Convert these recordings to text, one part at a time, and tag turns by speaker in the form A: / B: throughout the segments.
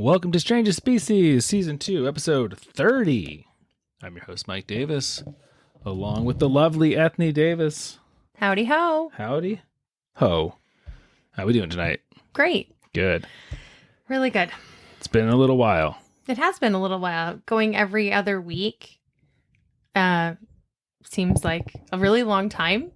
A: Welcome to Strangest Species, Season 2, Episode 30. I'm your host, Mike Davis, along with the lovely Ethne Davis.
B: Howdy ho.
A: Howdy ho. How we doing tonight?
B: Great.
A: Good.
B: Really good.
A: It's been a little while.
B: It has been a little while. Going every other week seems like a really long time.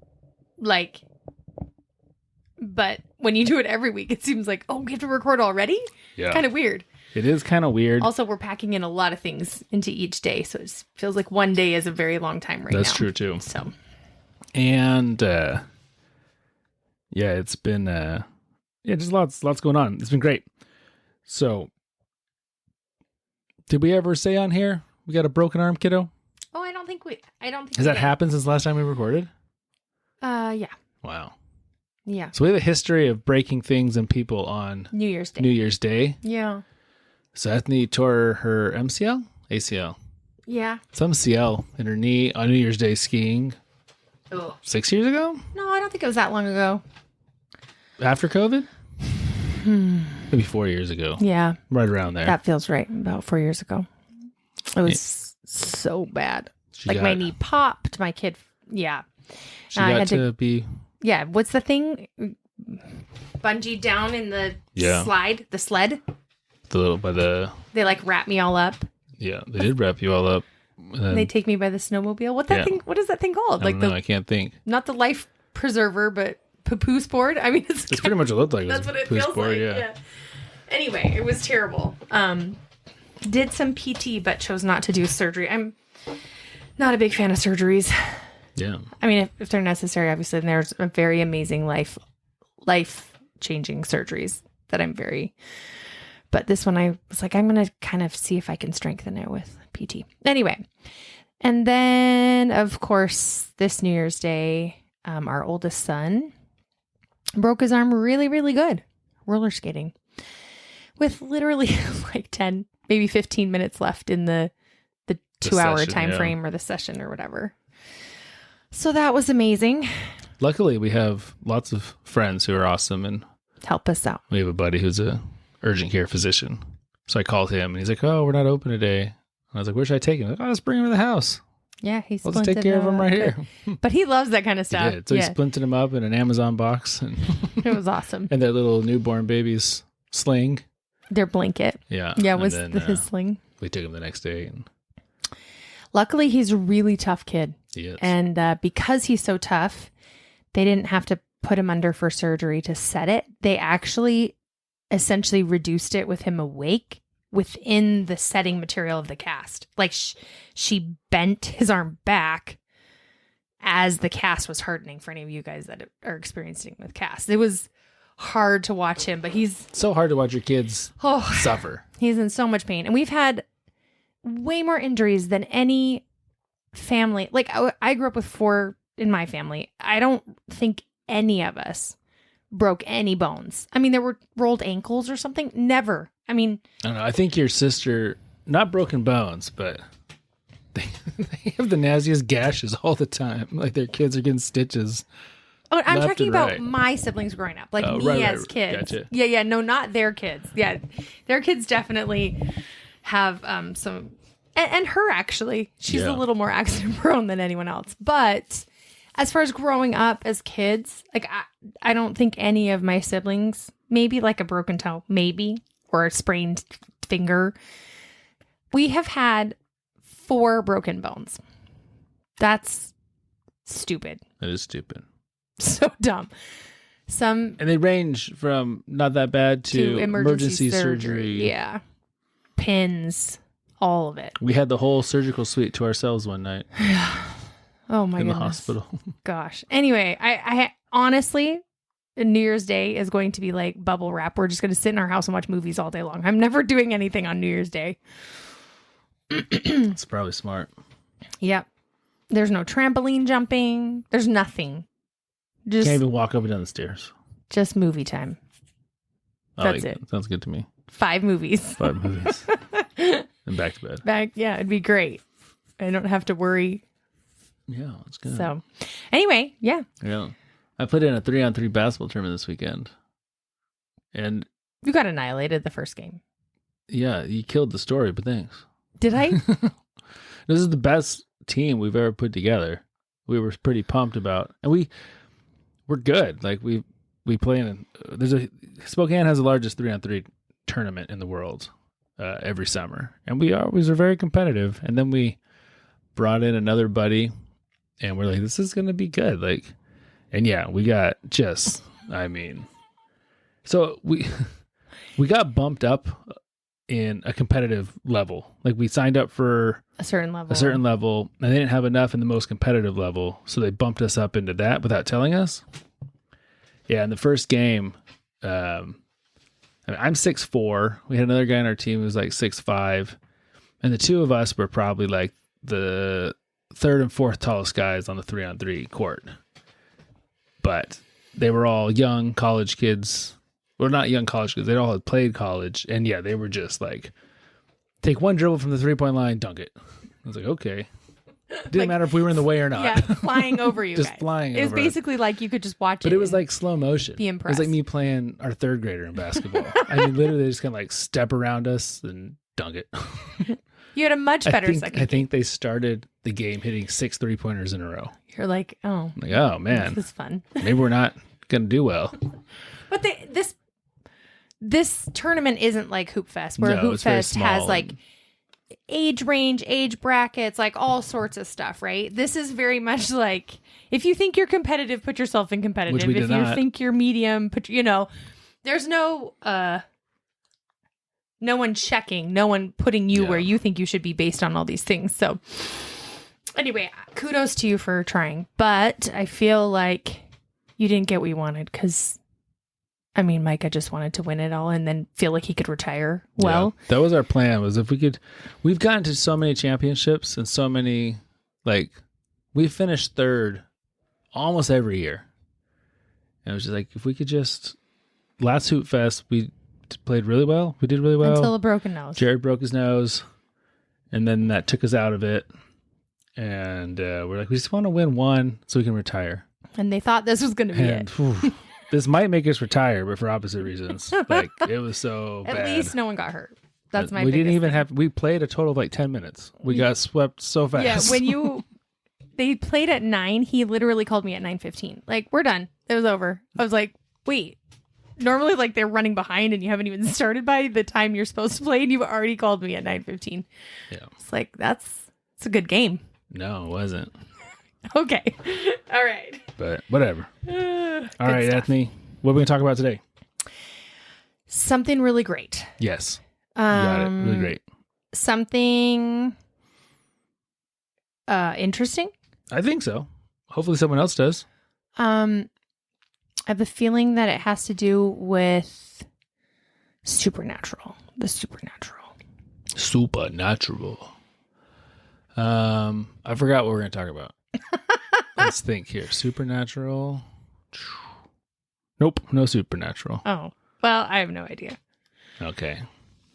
B: But when you do it every week, it seems like, oh, we have to record already?
A: Yeah.
B: Kind of weird.
A: It is kind of weird.
B: Also, we're packing in a lot of things into each day, so it feels like one day is a very long time right now.
A: That's true, too.
B: So,
A: and, it's been, just lots going on. It's been great. So, did we ever say on here we got a broken arm, kiddo?
B: Oh, I don't think
A: Has that happened since the last time we recorded?
B: Yeah.
A: Wow.
B: Yeah.
A: So we have a history of breaking things and people on
B: New Year's Day.
A: Yeah. So Ethne tore her MCL? ACL.
B: Yeah.
A: Some CL in her knee on New Year's Day skiing.
B: Oh.
A: 6 years ago?
B: No, I don't think it was that long ago.
A: After COVID? Maybe 4 years ago.
B: Yeah.
A: Right around there.
B: That feels right. About 4 years ago. It was so bad. My knee popped. My kid. Yeah.
A: She got to be...
B: Yeah. What's the thing? Bungee down in the slide? The sled?
A: They
B: wrap me all up.
A: Yeah. They did wrap you all up.
B: And they take me by the snowmobile. What is that thing called?
A: I can't think.
B: Not the life preserver, but poo sport. I mean,
A: it's pretty much what it looked like.
B: That's what it feels like. Yeah. Anyway, it was terrible. Did some PT, but chose not to do surgery. I'm not a big fan of surgeries.
A: Yeah.
B: I mean, if they're necessary, obviously, then there's a very amazing life-changing surgeries that I'm very... But this one, I was like, I'm going to kind of see if I can strengthen it with PT. Anyway. And then, of course, this New Year's Day, our oldest son broke his arm really, really good. Roller skating. With literally 10, maybe 15 minutes left in the 2-hour time frame or the session or whatever. So that was amazing.
A: Luckily, we have lots of friends who are awesome and
B: help us out.
A: We have a buddy who's a urgent care physician. So I called him and he's like, oh, we're not open today. And I was like, where should I take him? Like, let's bring him to the house.
B: Yeah, he's
A: let's take care of him right here.
B: But he loves that kind of stuff.
A: He did. So he splinted him up in an Amazon box. And
B: it was awesome.
A: And their little newborn baby's sling.
B: Their blanket.
A: Yeah.
B: Yeah, was his sling.
A: We took him the next day. And
B: luckily, he's a really tough kid.
A: He is.
B: And because he's so tough, they didn't have to put him under for surgery to set it. They actually essentially reduced it with him awake within the setting material of the cast. She bent his arm back as the cast was hardening, for any of you guys that are experiencing with cast. It was hard to watch him, but he's...
A: so hard to watch your kids suffer.
B: He's in so much pain. And we've had way more injuries than any family. I grew up with 4 in my family. I don't think any of us broke any bones. I mean, there were rolled ankles or something. Never. I mean...
A: I don't know. I think your sister, not broken bones, but they have the nastiest gashes all the time. Like their kids are getting stitches.
B: Oh, I'm talking about my siblings growing up. As kids.
A: Gotcha.
B: Yeah. No, not their kids. Yeah. Their kids definitely have some... And her, actually. She's a little more accident prone than anyone else. But... as far as growing up as kids, I don't think any of my siblings, maybe a broken toe, maybe, or a sprained finger. We have had 4 broken bones. That's stupid.
A: That is stupid.
B: So dumb. And
A: they range from not that bad to emergency surgery.
B: Yeah. Pins, all of it.
A: We had the whole surgical suite to ourselves one night.
B: Oh my goodness.
A: In the hospital.
B: Gosh. Anyway, I honestly, New Year's Day is going to be like bubble wrap. We're just going to sit in our house and watch movies all day long. I'm never doing anything on New Year's Day.
A: It's probably smart.
B: Yep. There's no trampoline jumping. There's nothing.
A: Just can't even walk up and down the stairs.
B: Just movie time. That's it.
A: Sounds good to me.
B: 5 movies.
A: 5 movies. And back to bed.
B: Yeah, it'd be great. I don't have to worry.
A: Yeah, it's good.
B: So, anyway, yeah.
A: Yeah. I put in a 3-on-3 basketball tournament this weekend. And
B: you got annihilated the first game.
A: Yeah, you killed the story, but thanks.
B: Did I?
A: This is the best team we've ever put together. We were pretty pumped about, and we're good. Like we play in. Spokane has the largest 3-on-3 tournament in the world every summer, and we always are very competitive. And then we brought in another buddy, and we're like, this is gonna be good. Like, and yeah, we got just. I mean, so we got bumped up in a competitive level. Like we signed up for
B: a certain level,
A: and they didn't have enough in the most competitive level, so they bumped us up into that without telling us. Yeah, in the first game, I'm 6'4". We had another guy on our team who was like 6'5", and the two of us were probably like the third and fourth tallest guys on the 3-on-3 court. But they were all young college kids. Well, not young college kids. They all had played college. And yeah, they were just like, take one dribble from the 3-point line, dunk it. I was like, okay. Didn't matter if we were in the way or not.
B: Yeah, flying over you
A: just
B: guys.
A: Flying
B: It was
A: over
B: basically like you could just watch it.
A: But it was like slow motion.
B: Be
A: It
B: impressed.
A: was like me playing our third grader in basketball. I mean, literally they just kind of like step around us and dunk it.
B: You had a much better second.
A: I think they started the game hitting 6 3-pointers in a row.
B: You're like, oh.
A: Like, oh, man.
B: This is fun.
A: Maybe we're not going to do well.
B: But this tournament isn't like Hoop Fest, where Hoop Fest has like age range, age brackets, like all sorts of stuff, right? This is very much like, if you think you're competitive, put yourself in competitive.
A: Which we did
B: if you
A: not.
B: think you're medium, there's no one checking, no one putting you where you think you should be based on all these things. So anyway, kudos to you for trying, but I feel like you didn't get what you wanted, because I mean, Micah just wanted to win it all and then feel like he could retire well.
A: Yeah, that was our plan, was if we could. We've gotten to so many championships and so many, like, we finished third almost every year. And it was just like, if we could just, last Hoop Fest, we played really well. We did really well.
B: Until a broken nose.
A: Jared broke his nose, and then that took us out of it. And we're like, we just want to win one so we can retire.
B: And they thought this was going to be it.
A: This might make us retire, but for opposite reasons. Like, it was so bad.
B: At least no one got hurt. That's my
A: We
B: biggest
A: didn't even
B: thing.
A: have, we played a total of like 10 minutes. We got swept so fast.
B: Yeah, when they played at 9, he literally called me at 9:15. Like, we're done. It was over. I was like, wait. Normally, like, they're running behind and you haven't even started by the time you're supposed to play, and you've already called me at 9:15.
A: Yeah.
B: It's like, it's a good game.
A: No, it wasn't.
B: Okay. All right.
A: But whatever. All right,
B: stuff.
A: Anthony. What are we going to talk about today?
B: Something really great.
A: Yes. You got it. Really great.
B: Something interesting.
A: I think so. Hopefully someone else does.
B: I have a feeling that it has to do with supernatural. The supernatural.
A: Supernatural. I forgot what we're going to talk about. Let's think here. Supernatural. Nope, no supernatural.
B: Oh, well, I have no idea.
A: Okay.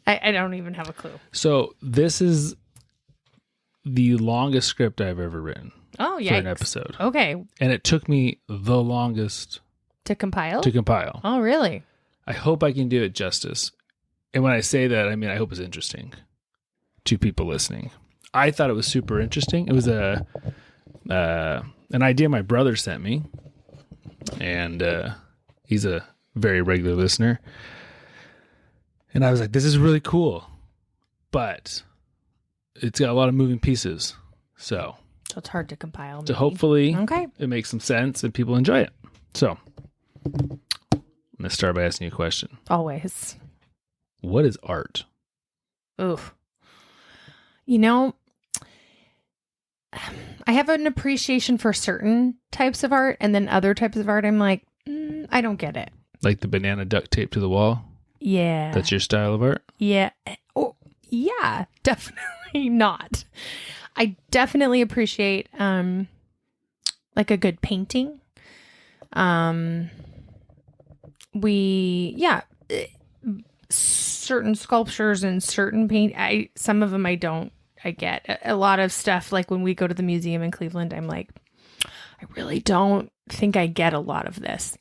B: I don't even have a clue.
A: So this is the longest script I've ever written
B: Oh, yeah.
A: for an episode.
B: Okay.
A: And it took me the longest
B: To compile?
A: to compile.
B: Oh, really?
A: I hope I can do it justice. And when I say that, I mean, I hope it's interesting to people listening. I thought it was super interesting. It was an idea my brother sent me. And he's a very regular listener. And I was like, this is really cool. But it's got a lot of moving pieces. So
B: it's hard to compile.
A: to hopefully
B: Okay.
A: it makes some sense and people enjoy it. So I'm going to start by asking you a question.
B: Always.
A: What is art?
B: Oof. You know, I have an appreciation for certain types of art, and then other types of art, I'm like, I don't get it.
A: Like the banana duct tape to the wall?
B: Yeah.
A: That's your style of art?
B: Yeah. Oh, yeah, definitely not. I definitely appreciate like a good painting. Certain sculptures and certain some of them I get. A lot of stuff, like when we go to the museum in Cleveland, I'm like, I really don't think I get a lot of this.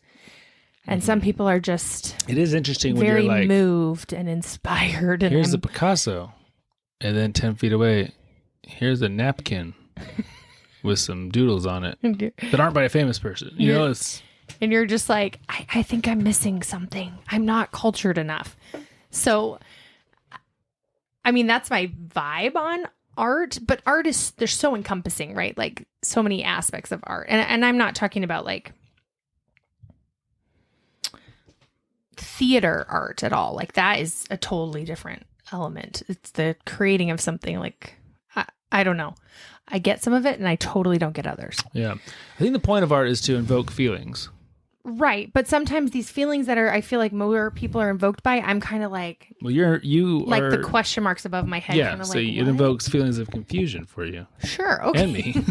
B: And some people are just
A: It is interesting when
B: very
A: you're like,
B: moved and inspired. And
A: here's a Picasso. And then 10 feet away, here's a napkin with some doodles on it that aren't by a famous person. You know, it's...
B: And you're just like, I think I'm missing something. I'm not cultured enough. So, I mean, that's my vibe on art. But art is, they're so encompassing, right? Like so many aspects of art. And I'm not talking about like theater art at all. Like that is a totally different element. It's the creating of something like, I don't know. I get some of it and I totally don't get others.
A: Yeah. I think the point of art is to invoke feelings.
B: Right. But sometimes these feelings that I feel like more people are invoked by, I'm kind of like,
A: well, you
B: like
A: are,
B: the question marks above my head.
A: yeah.
B: Kind of
A: So
B: like,
A: it invokes feelings of confusion for you.
B: Sure. Okay.
A: And me.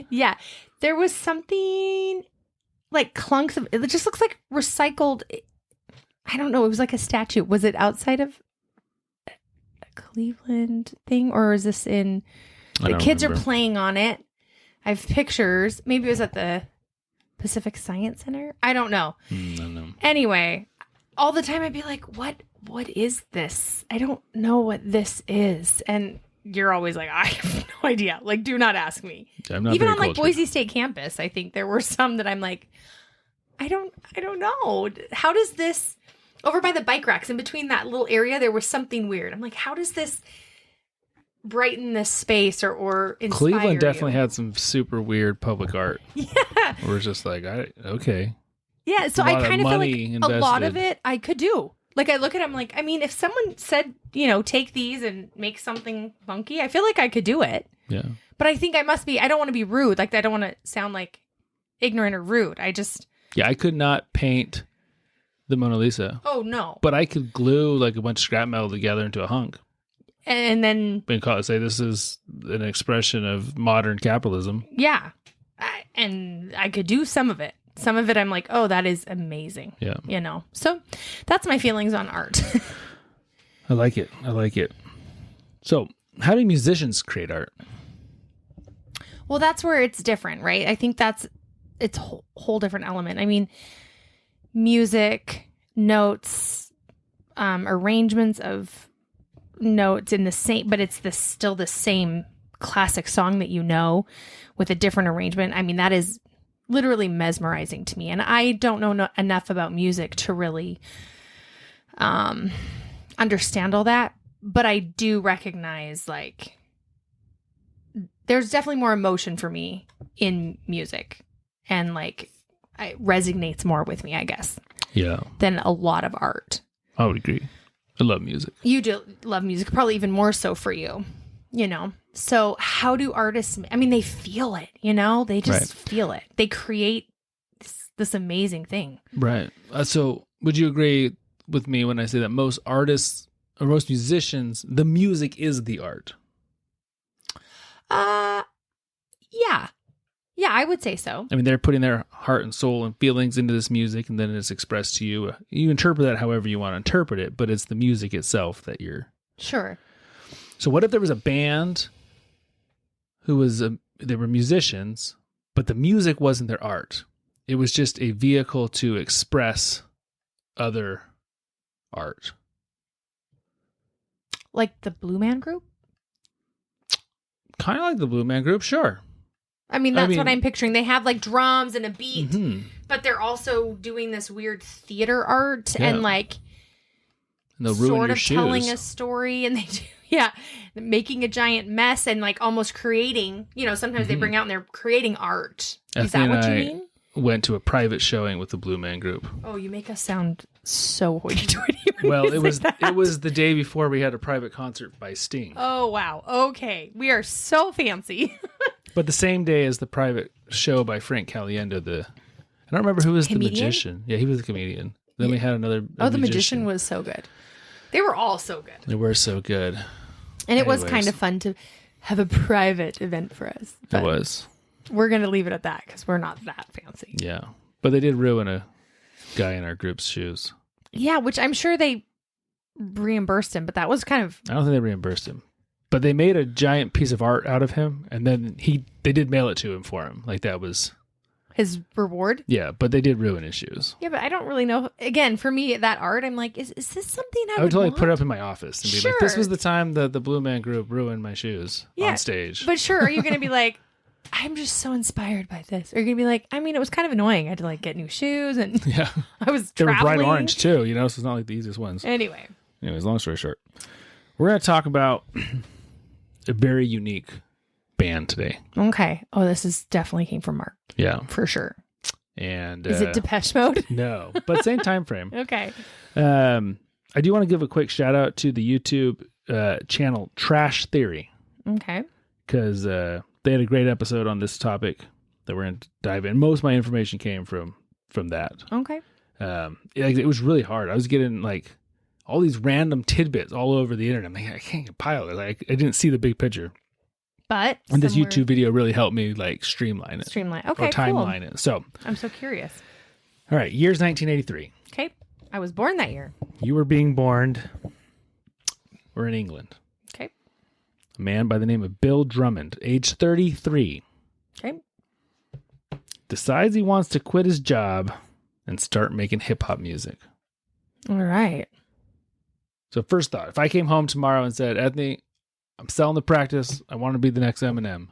B: Yeah. There was something like clunks of, it just looks like recycled. I don't know. It was like a statue. Was it outside of a Cleveland thing or is this in, the kids are playing on it. I have pictures. Maybe it was at the Pacific Science Center. I don't know.
A: No.
B: Anyway, all the time I'd be like, what is this? I don't know what this is. And you're always like, I have no idea. Like, do not ask me.
A: I'm not
B: even
A: very
B: on like
A: cultured.
B: Boise State campus, I think there were some that I'm like, I don't know. How does this, over by the bike racks in between that little area, there was something weird. I'm like, how does this brighten this space or inspire
A: Cleveland definitely
B: you?
A: had some super weird public art.
B: Yeah.
A: We're just like, okay.
B: Yeah. So I kind of feel like
A: invested.
B: a lot of it I could do. Like I look at it, I'm like, I mean, if someone said, take these and make something funky, I feel like I could do it.
A: Yeah.
B: But I think I don't want to be rude. Like I don't want to sound like ignorant or rude.
A: Yeah, I could not paint the Mona Lisa.
B: Oh, no.
A: But I could glue like a bunch of scrap metal together into a hunk.
B: And then...
A: And say this is an expression of modern capitalism.
B: Yeah. And I could do some of it. Some of it I'm like, oh, that is amazing.
A: Yeah.
B: So that's my feelings on art.
A: I like it. So how do musicians create art?
B: Well, that's where it's different, right? I think it's a whole different element. I mean, music, notes, arrangements of notes in the same, but it's still the same classic song that with a different arrangement. I mean, that is literally mesmerizing to me. And I don't know enough about music to really understand all that. But I do recognize like there's definitely more emotion for me in music. And like it resonates more with me, I guess.
A: Yeah.
B: Than a lot of art.
A: I would agree. I love music.
B: You do love music, probably even more so for you, So how do artists, they feel it, they just feel it. They create this amazing thing. Right.
A: So would you agree with me when I say that most artists or most musicians, the music is the art?
B: Yeah. Yeah, I would say so.
A: They're putting their heart and soul and feelings into this music, and then it's expressed to you. You interpret that however you want to interpret it, but it's the music itself that you're...
B: Sure.
A: So what if there was a band who was... they were musicians, but the music wasn't their art. It was just a vehicle to express other art.
B: Like the Blue Man Group?
A: Kind of like the Blue Man Group, sure.
B: That's what I'm picturing. They have like drums and a beat, but they're also doing this weird theater art and like sort of telling a story. And they do, making a giant mess and like almost creating, sometimes they bring out and they're creating art. Is that what you mean?
A: Went to a private showing with the Blue Man Group.
B: Oh, you make us sound so hoity-toity.
A: Well, it was the day before we had a private concert by Sting.
B: Oh, wow. Okay. We are so fancy.
A: But the same day as the private show by Frank Caliendo, I don't remember who was
B: comedian?
A: the magician. Yeah, he was a comedian. Then we had another
B: the magician was so good. They were all so good.
A: They were so good.
B: And it was kind of fun to have a private event for us.
A: It was.
B: We're going to leave it at that because we're not that fancy.
A: Yeah. But they did ruin a guy in our group's shoes.
B: Yeah, which I'm sure they reimbursed him, but that was kind of...
A: I don't think they reimbursed him. But they made a giant piece of art out of him, and then they did mail it to him for him. Like that was...
B: his reward.
A: Yeah, but they did ruin his shoes.
B: Yeah, but I don't really know. Again, for me, that art, I'm like, is this something I
A: would totally
B: want?
A: put it up in my office and be like, this was the time that the Blue Man Group ruined my shoes on stage.
B: But sure, are you going to be like, I'm just so inspired by this? Or are you going to be like, I mean, it was kind of annoying. I had to like get new shoes and I was
A: They were
B: traveling.
A: bright orange too, so it's not like the easiest ones. Anyways, long story short, we're going to talk about a very unique band today.
B: Okay. Oh, this is definitely came from Mark.
A: Yeah.
B: For sure.
A: And
B: is it Depeche Mode?
A: No, but same time frame.
B: Okay.
A: I do want to give a quick shout out to the YouTube channel Trash Theory.
B: Okay.
A: Because they had a great episode on this topic that we're going to dive in. Most of my information came from that.
B: Okay.
A: It was really hard. I was getting like all these random tidbits all over the internet. I'm like, I can't compile it. Like, I didn't see the big picture. And this YouTube video really helped me like streamline it.
B: Okay,
A: or timeline it. So
B: I'm so curious.
A: All right, year's 1983.
B: Okay. I was born that year.
A: You were being born. We're in England.
B: Okay.
A: A man by the name of Bill Drummond, age 33.
B: Okay.
A: Decides he wants to quit his job and start making hip hop music.
B: All right.
A: So first thought, if I came home tomorrow and said, Anthony, I'm selling the practice. I want to be the next Eminem.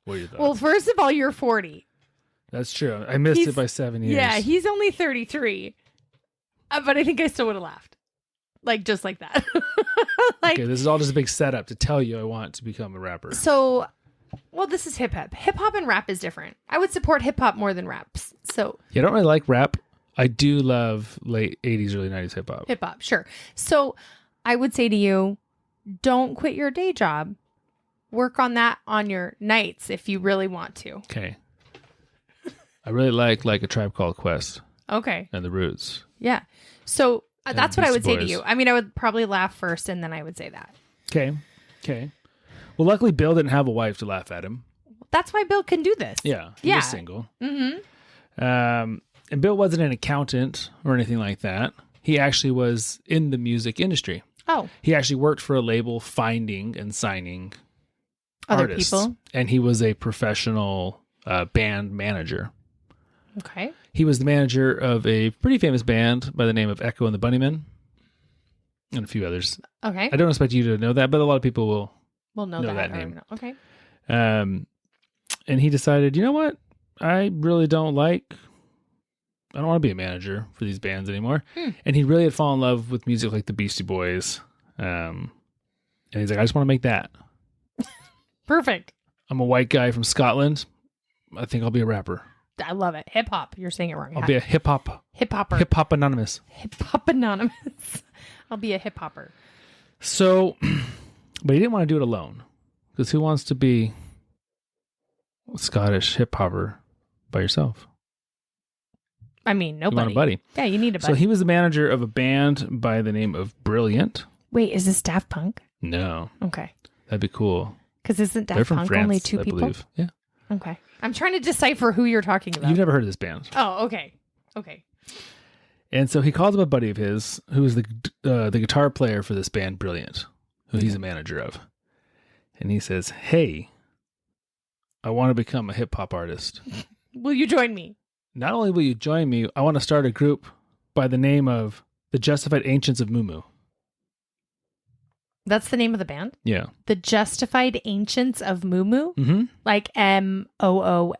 A: What are your thoughts?
B: Well, first of all, you're 40.
A: That's true. I missed it by 7 years.
B: Yeah, he's only 33. But I think I still would have laughed. Like, just like that.
A: Okay, this is all just a big setup to tell you I want to become a rapper.
B: So, well, this is hip hop. Hip hop and rap is different. I would support hip hop more than raps. So,
A: yeah, I don't really like rap. I do love late 80s, early 90s hip hop.
B: Hip hop, sure. So, I would say to you, don't quit your day job. Work on that on your nights if you really want to.
A: Okay. I really like A Tribe Called Quest.
B: Okay.
A: And The Roots.
B: Yeah. So that's what I would say to
A: Boys.
B: you. I mean, I would probably laugh first and then I would say that.
A: Okay. Well, luckily Bill didn't have a wife to laugh at him.
B: That's why Bill can do this.
A: Yeah. He was single. Mm-hmm. And Bill wasn't an accountant or anything like that. He actually was in the music industry.
B: Oh.
A: He actually worked for a label finding and signing
B: other
A: artists.
B: People.
A: And he was a professional band manager.
B: Okay.
A: He was the manager of a pretty famous band by the name of Echo and the Bunnymen and a few others.
B: Okay.
A: I don't expect you to know that, but a lot of people will
B: know
A: that name.
B: Okay.
A: And he decided, you know what? I really don't want to be a manager for these bands anymore. And he really had fallen in love with music like the Beastie Boys. And he's like, I just want to make that.
B: Perfect.
A: I'm a white guy from Scotland. I think I'll be a rapper.
B: I love it. Hip hop. You're saying it wrong.
A: I'll be a hip hopper.
B: Hip hopper.
A: Hip hop anonymous.
B: Hip hop anonymous. I'll be a hip hopper.
A: So, but he didn't want to do it alone. Because who wants to be a Scottish hip hopper by yourself?
B: I mean, nobody.
A: You want a buddy.
B: Yeah, you need a buddy.
A: So he was the manager of a band by the name of Brilliant.
B: Wait, is this Daft Punk?
A: No.
B: Okay.
A: That'd be cool.
B: Because isn't
A: They're
B: Daft
A: from
B: Punk
A: France,
B: only two
A: I
B: people?
A: believe. Yeah.
B: Okay. I'm trying to decipher who you're talking about.
A: You've never heard of this band.
B: Oh, okay. Okay.
A: And so he calls up a buddy of his who is the guitar player for this band, Brilliant, who he's a manager of. And he says, hey, I want to become a hip hop artist.
B: Will you join me?
A: Not only will you join me, I want to start a group by the name of the Justified Ancients of Moo.
B: That's the name of the band?
A: Yeah.
B: The Justified Ancients of Moo?
A: Mm-hmm.
B: Like Moomoo?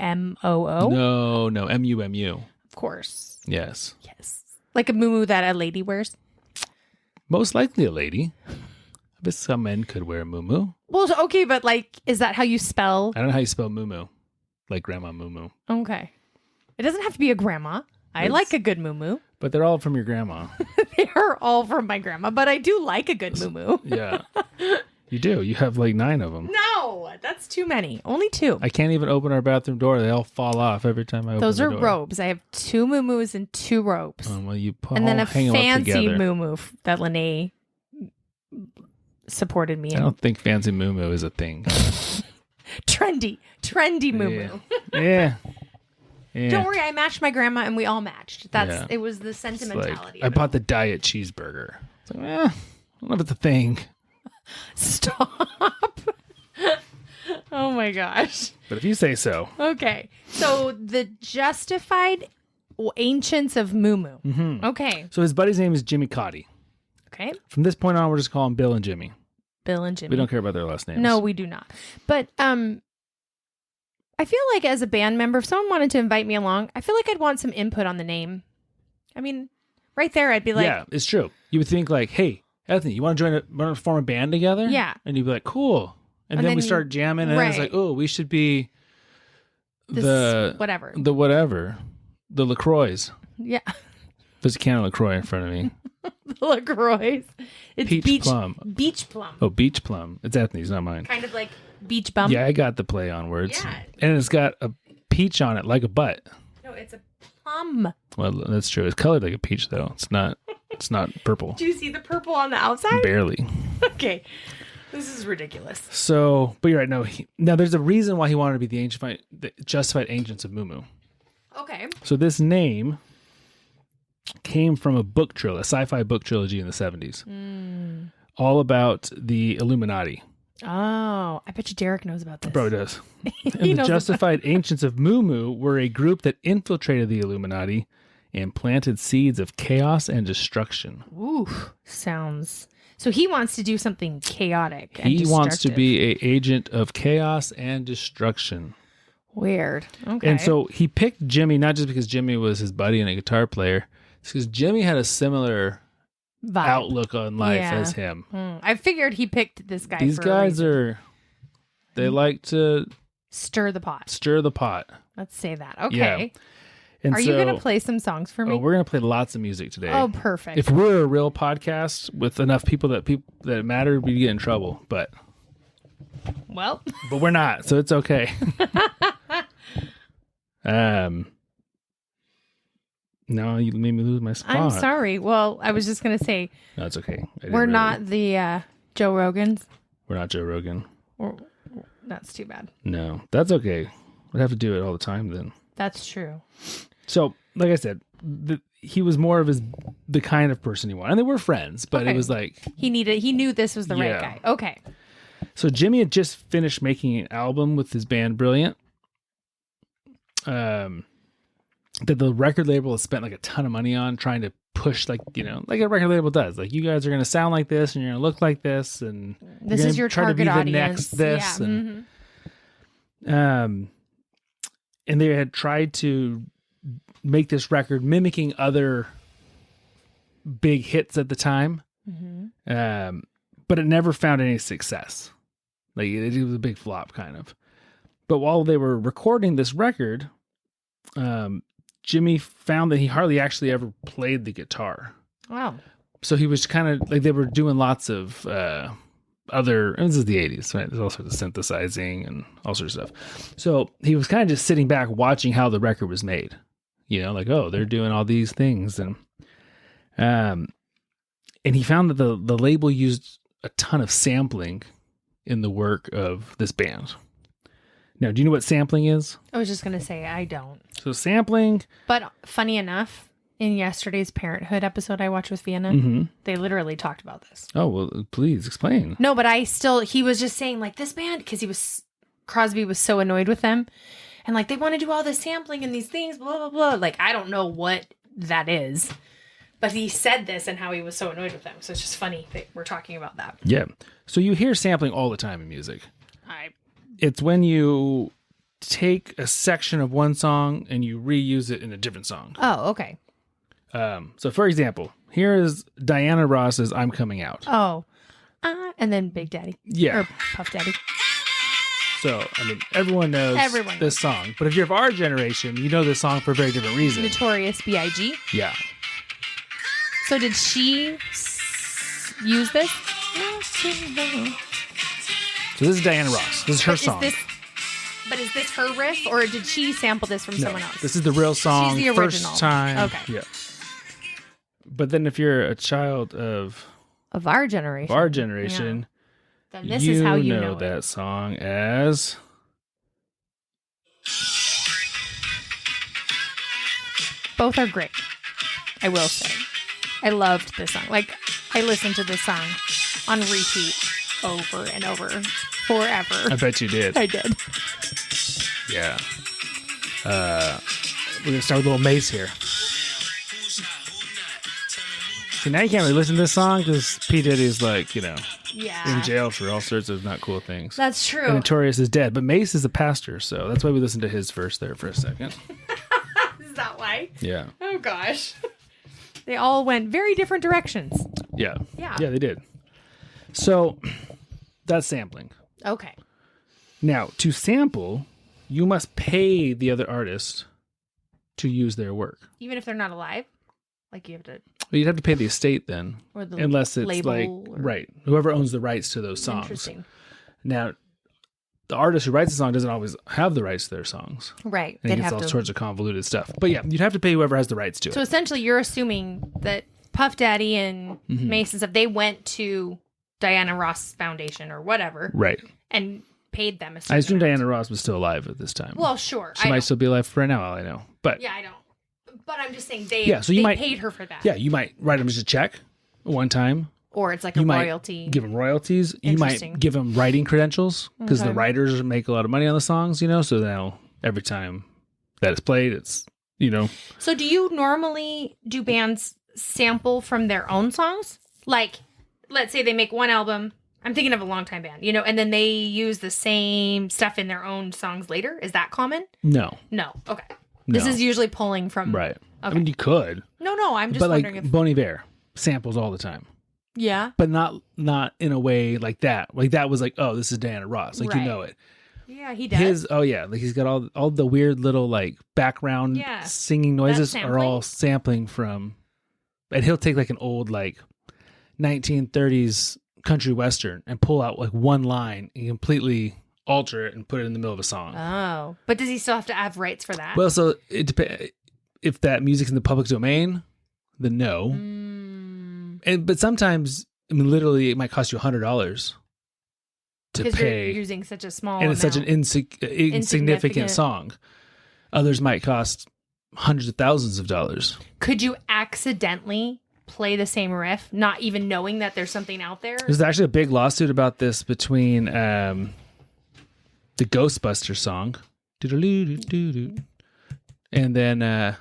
A: No, MUMU.
B: Of course.
A: Yes.
B: Yes. Like a moo that a lady wears?
A: Most likely a lady. I bet some men could wear a moo.
B: Well, okay, but like, is that how you spell?
A: I don't know how you spell moo. Like Grandma Moo.
B: Okay. It doesn't have to be a grandma. I like a good moo.
A: But they're all from your grandma.
B: They are all from my grandma, but I do like a good moo.
A: Yeah. You do. You have like 9 of them.
B: No, that's too many. Only 2.
A: I can't even open our bathroom door. They all fall off every time I open
B: Those
A: the
B: are
A: door.
B: robes. I have 2 moo and 2 robes.
A: Well, you
B: and then a
A: hang them up
B: fancy
A: together.
B: moo that Lene supported me in.
A: I don't think fancy moo is a thing.
B: Trendy moo.
A: Yeah.
B: Don't worry, I matched my grandma and we all matched. It was the sentimentality.
A: I bought the diet cheeseburger. It's like, I don't know if it's a thing.
B: Stop. Oh my gosh.
A: But if you say so.
B: Okay. So the justified ancients of Moo.
A: Mm-hmm.
B: Okay.
A: So his buddy's name is Jimmy Cotty.
B: Okay.
A: From this point on, we're just calling Bill and Jimmy.
B: Bill and Jimmy.
A: We don't care about their last names.
B: No, we do not. But I feel like as a band member, if someone wanted to invite me along, I feel like I'd want some input on the name. I mean, right there, I'd be like,
A: yeah, it's true. You would think like, hey, Anthony, you want to form a band together?
B: Yeah.
A: And you'd be like, cool. And then we start jamming, and it's like, oh, we should be
B: whatever.
A: The LaCroix.
B: Yeah.
A: There's a can of LaCroix in front of me.
B: The LaCroix. It's
A: Peach plum.
B: Beach plum.
A: Oh, beach plum. It's Anthony's, not mine.
B: Kind of like beach bum.
A: Yeah, I got the play on words.
B: Yeah.
A: And it's got a peach on it, like a butt.
B: No, it's a plum.
A: Well, that's true. It's colored like a peach, though. It's not purple.
B: Do you see the purple on the outside?
A: Barely.
B: Okay. This is ridiculous.
A: So, but you're right. No, now there's a reason why he wanted to be the justified ancients of Moo.
B: Okay.
A: So this name came from a sci-fi book trilogy in the 70s, all about the Illuminati.
B: Oh, I bet you Derek knows about this.
A: Probably does. And the justified ancients of Moo were a group that infiltrated the Illuminati and planted seeds of chaos and destruction.
B: Ooh, sounds... So he wants to do something chaotic and
A: He wants to be an agent of chaos and destruction.
B: Weird. Okay.
A: And so he picked Jimmy, not just because Jimmy was his buddy and a guitar player, it's because Jimmy had a similar outlook on life as him.
B: I figured he picked this guy.
A: These guys they like to
B: stir the pot.
A: Let's
B: say that. Okay.
A: Yeah. And
B: Are you going to play some songs for me?
A: We're going to play lots of music today.
B: Oh, perfect.
A: If we're a real podcast with enough people that matter, we'd get in trouble. But we're not, so it's okay. No, you made me lose my spot.
B: I'm sorry. Well, I was just going to say.
A: No, it's okay.
B: We're not the Joe Rogans.
A: We're not Joe Rogan.
B: That's too bad.
A: No, that's okay. We'd have to do it all the time then.
B: That's true.
A: So, like I said, he was more of the kind of person he wanted. And they were friends, but it was like...
B: He knew this was the right guy. Okay.
A: So Jimmy had just finished making an album with his band Brilliant. That the record label has spent like a ton of money on trying to push, like a record label does. Like, you guys are going to sound like this and you're going to look like this. And
B: this is your target audience.
A: And they had tried to make this record mimicking other big hits at the time. But it never found any success. Like, it was a big flop, kind of. But while they were recording this record, Jimmy found that he hardly actually ever played the guitar.
B: Wow.
A: So he was kind of like, they were doing lots of this is the 80s, right? There's all sorts of synthesizing and all sorts of stuff. So he was kind of just sitting back watching how the record was made. Like, oh, they're doing all these things. And he found that the label used a ton of sampling in the work of this band. Now, do you know what sampling is?
B: I was just going to say, I don't.
A: So sampling...
B: But funny enough, in yesterday's Parenthood episode I watched with Vienna, they literally talked about this.
A: Oh, well, please explain.
B: No, but he was just saying, like, this band, because Crosby was so annoyed with them. And, like, they want to do all this sampling and these things, blah, blah, blah. Like, I don't know what that is. But he said this and how he was so annoyed with them. So it's just funny that we're talking about that.
A: Yeah. So you hear sampling all the time in music. It's when you take a section of one song and you reuse it in a different song.
B: Oh, okay.
A: So, for example, here is Diana Ross's I'm Coming Out.
B: Oh. And then Big Daddy.
A: Yeah.
B: Or Puff Daddy.
A: So, I mean, everyone knows this song. But if you're of our generation, you know this song for a very different reason.
B: Notorious B.I.G.?
A: Yeah.
B: So did she use this?
A: So this is Diana Ross. This is her song.
B: But is this her riff, or did she sample this from someone else?
A: This is the real song.
B: She's the original.
A: First time.
B: Okay.
A: Yeah. But then if you're a child of
B: our generation,
A: yeah,
B: then this is how you know
A: that song as...
B: Both are great, I will say. I loved this song. Like, I listened to this song on repeat over and over forever.
A: I bet you did.
B: I did.
A: Yeah. We're going to start with a little Mace here. See, now you can't really listen to this song because P. Diddy's like, in jail for all sorts of not cool things.
B: That's true.
A: And Notorious is dead, but Mace is a pastor, so that's why we listened to his verse there for a second.
B: Is that why?
A: Yeah.
B: Oh, gosh. They all went very different directions.
A: Yeah.
B: Yeah.
A: Yeah, they did. So that's sampling.
B: Okay.
A: Now, to sample, you must pay the other artist to use their work.
B: Even if they're not alive? Like you have to...
A: Well, you'd have to pay the estate then.
B: Or the
A: unless it's
B: label
A: like...
B: or...
A: Right. Whoever owns the rights to those songs.
B: Interesting.
A: Now, the artist who writes the song doesn't always have the rights to their songs.
B: Right.
A: And it gets all sorts of convoluted stuff. But yeah, you'd have to pay whoever has the rights to it.
B: So essentially, you're assuming that Puff Daddy and Mace and stuff, they went to Diana Ross Foundation or whatever.
A: Right.
B: And paid them a certain
A: I assume
B: amount.
A: Diana Ross was still alive at this time.
B: Well, sure.
A: She might still be alive for right now, all I know. But
B: yeah, I don't. But I'm just saying they paid her for that.
A: Yeah, you might write them just a check one time.
B: Or it's like a royalty.
A: Give them royalties. You might give them writing credentials because the writers make a lot of money on the songs, so now every time that it's played, it's,
B: So do you normally do bands sample from their own songs? Like, let's say they make one album. I'm thinking of a longtime band, and then they use the same stuff in their own songs later. Is that common?
A: No.
B: Okay. This is usually pulling from...
A: Right.
B: Okay.
A: I mean, you could.
B: No, I'm just wondering if...
A: Bon Iver samples all the time.
B: Yeah.
A: But not in a way like that. Like that was like, oh, this is Diana Ross. Like, you know it.
B: Yeah, he does.
A: Like he's got all the weird little like background singing noises are all sampling from... And he'll take like an old like 1930s country western and pull out like one line and completely alter it and put it in the middle of a song.
B: Oh, but does he still have to have rights for that?
A: Well, so it depends. If that music's in the public domain, then no. But sometimes, I mean, literally, it might cost you $100 to pay.
B: You're using such a small
A: and it's
B: amount.
A: such an insignificant song. Others might cost hundreds of thousands of dollars.
B: Could you accidentally play the same riff, not even knowing that there's something out there?
A: There's actually a big lawsuit about this between the Ghostbusters song, and then there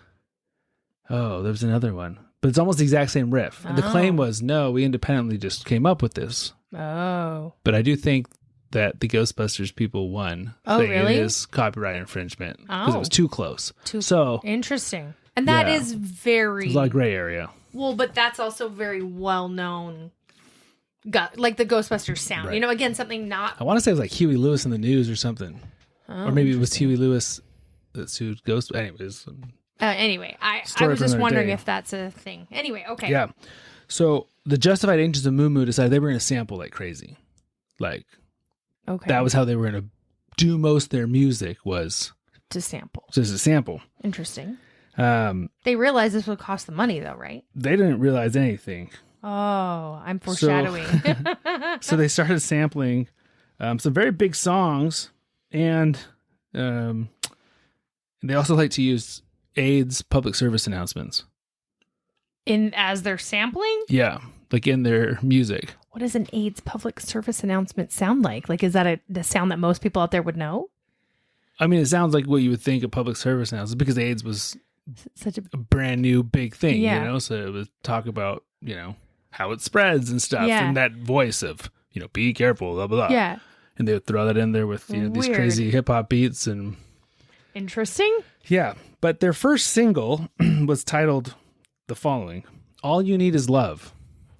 A: was another one, but it's almost the exact same riff. And the claim was, no, we independently just came up with this.
B: Oh,
A: but I do think that the Ghostbusters people won.
B: Oh, really?
A: It is copyright infringement because it was too close.
B: So interesting, and that is very
A: there's a lot of gray area.
B: Well, but that's also very well known. Like the Ghostbusters sound,
A: right.
B: Again, something not...
A: I want to say it was like Huey Lewis in the News or something. Or maybe it was Huey Lewis that sued Ghost. Anyways.
B: Anyway, I was just wondering if that's a thing. Anyway, okay.
A: Yeah. So the Justified Angels of Moo Moo decided they were going to sample like crazy. Like, that was how they were going to do most of their music was...
B: To sample.
A: Just a sample.
B: Interesting. They realized this would cost them money though, right?
A: They didn't realize anything.
B: Oh, I'm foreshadowing.
A: So they started sampling some very big songs, and they also like to use AIDS public service announcements.
B: As they're sampling?
A: Yeah, like in their music.
B: What does an AIDS public service announcement sound like? Like, is that the sound that most people out there would know?
A: I mean, it sounds like what you would think a public service announcement, because AIDS was
B: such a
A: brand new big thing, So it was talk about, how it spreads and stuff, and that voice of, be careful, blah, blah, blah.
B: Yeah.
A: And they would throw that in there with, these crazy hip hop beats and...
B: Interesting.
A: Yeah. But their first single was titled the following: All You Need Is Love.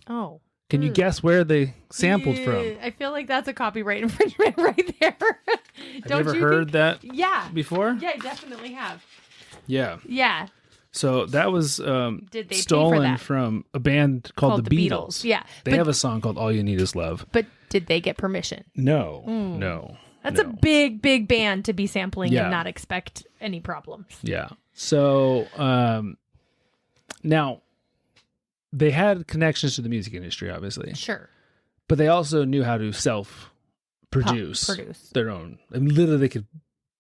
B: Oh.
A: Can you guess where they sampled from?
B: I feel like that's a copyright infringement right there.
A: Have you ever heard that before?
B: Yeah, I definitely have.
A: Yeah.
B: Yeah.
A: So that was
B: Did they
A: stolen
B: pay for that?
A: From a band called the Beatles.
B: Yeah.
A: They have a song called All You Need Is Love.
B: But did they get permission?
A: No. No.
B: That's a big, big band to be sampling and not expect any problems.
A: Yeah. So now they had connections to the music industry, obviously.
B: Sure.
A: But they also knew how to self-produce their own. I mean, literally, they could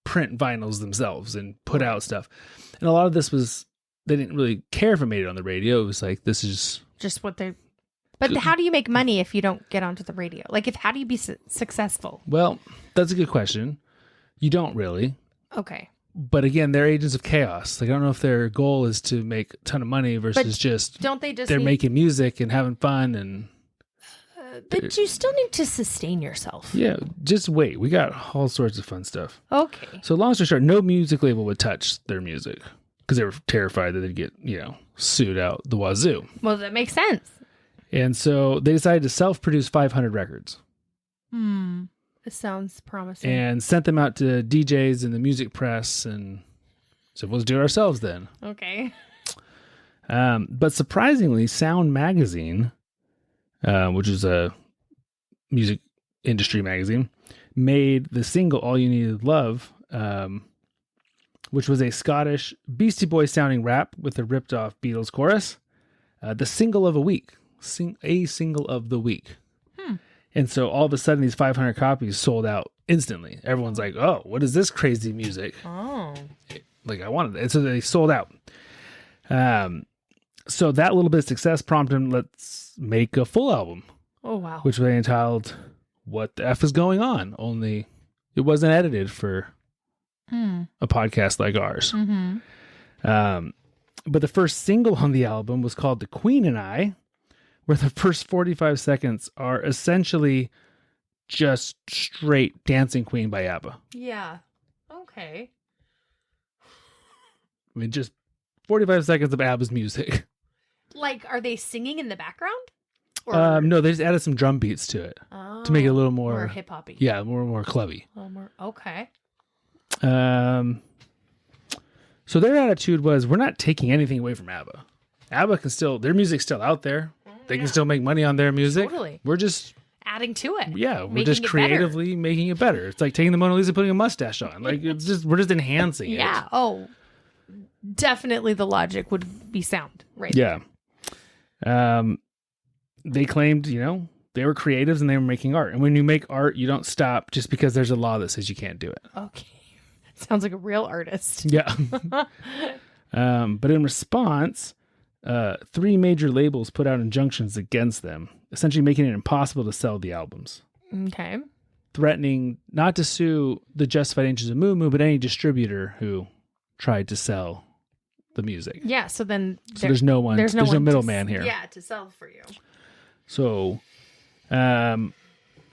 A: print vinyls themselves and put out stuff. And a lot of this was, they didn't really care if it made it on the radio. It was like, this is
B: just what they But how do you make money if you don't get onto the radio? Like, how do you be successful?
A: Well, that's a good question. You don't really.
B: Okay.
A: But again, they're agents of chaos. Like, I don't know if their goal is to make a ton of money versus they're making music and having fun and.
B: But you still need to sustain yourself.
A: Yeah, just wait. We got all sorts of fun stuff.
B: Okay.
A: So long story short, no music label would touch their music because they were terrified that they'd get, sued out the wazoo.
B: Well, that makes sense.
A: And so they decided to self-produce 500 records.
B: This sounds promising.
A: And sent them out to DJs and the music press and said, let's do it ourselves then.
B: Okay.
A: But surprisingly, Sound Magazine, which is a music industry magazine, made the single All You Needed Love, which was a Scottish Beastie Boys sounding rap with a ripped off Beatles chorus, the single of a week, a single of the week. And so all of a sudden these 500 copies sold out instantly. Everyone's like, oh, what is this crazy music?
B: Oh.
A: Like I wanted it. And so they sold out. So that little bit of success prompted them, let's make a full album.
B: Oh, wow.
A: Which they entitled What the F is Going On? Only it wasn't edited for a podcast like ours. But the first single on the album was called The Queen and I, where the first 45 seconds are essentially just straight Dancing Queen by ABBA.
B: Yeah. Okay.
A: I mean, just 45 seconds of ABBA's music.
B: Like, are they singing in the background?
A: No, they just added some drum beats to it to make it a little more
B: hip-hoppy.
A: Yeah, more clubby.
B: A little more, okay.
A: So their attitude was, we're not taking anything away from ABBA. ABBA can still, their music's still out there. They can still make money on their music.
B: Totally.
A: We're just
B: adding to it.
A: Yeah, we're just creatively making it better. It's like taking the Mona Lisa, putting a mustache on. Like we're just enhancing it.
B: Yeah. Oh, definitely the logic would be sound, right?
A: Yeah. They claimed, they were creatives and they were making art. And when you make art, you don't stop just because there's a law that says you can't do it.
B: Okay. Sounds like a real artist.
A: Yeah. But in response, 3 major labels put out injunctions against them, essentially making it impossible to sell the albums.
B: Okay.
A: Threatening not to sue the Justified Angels of Moo Moo, but any distributor who tried to sell the music.
B: Yeah, so then
A: there's no one. There's no middleman here.
B: Yeah, to sell for you.
A: So,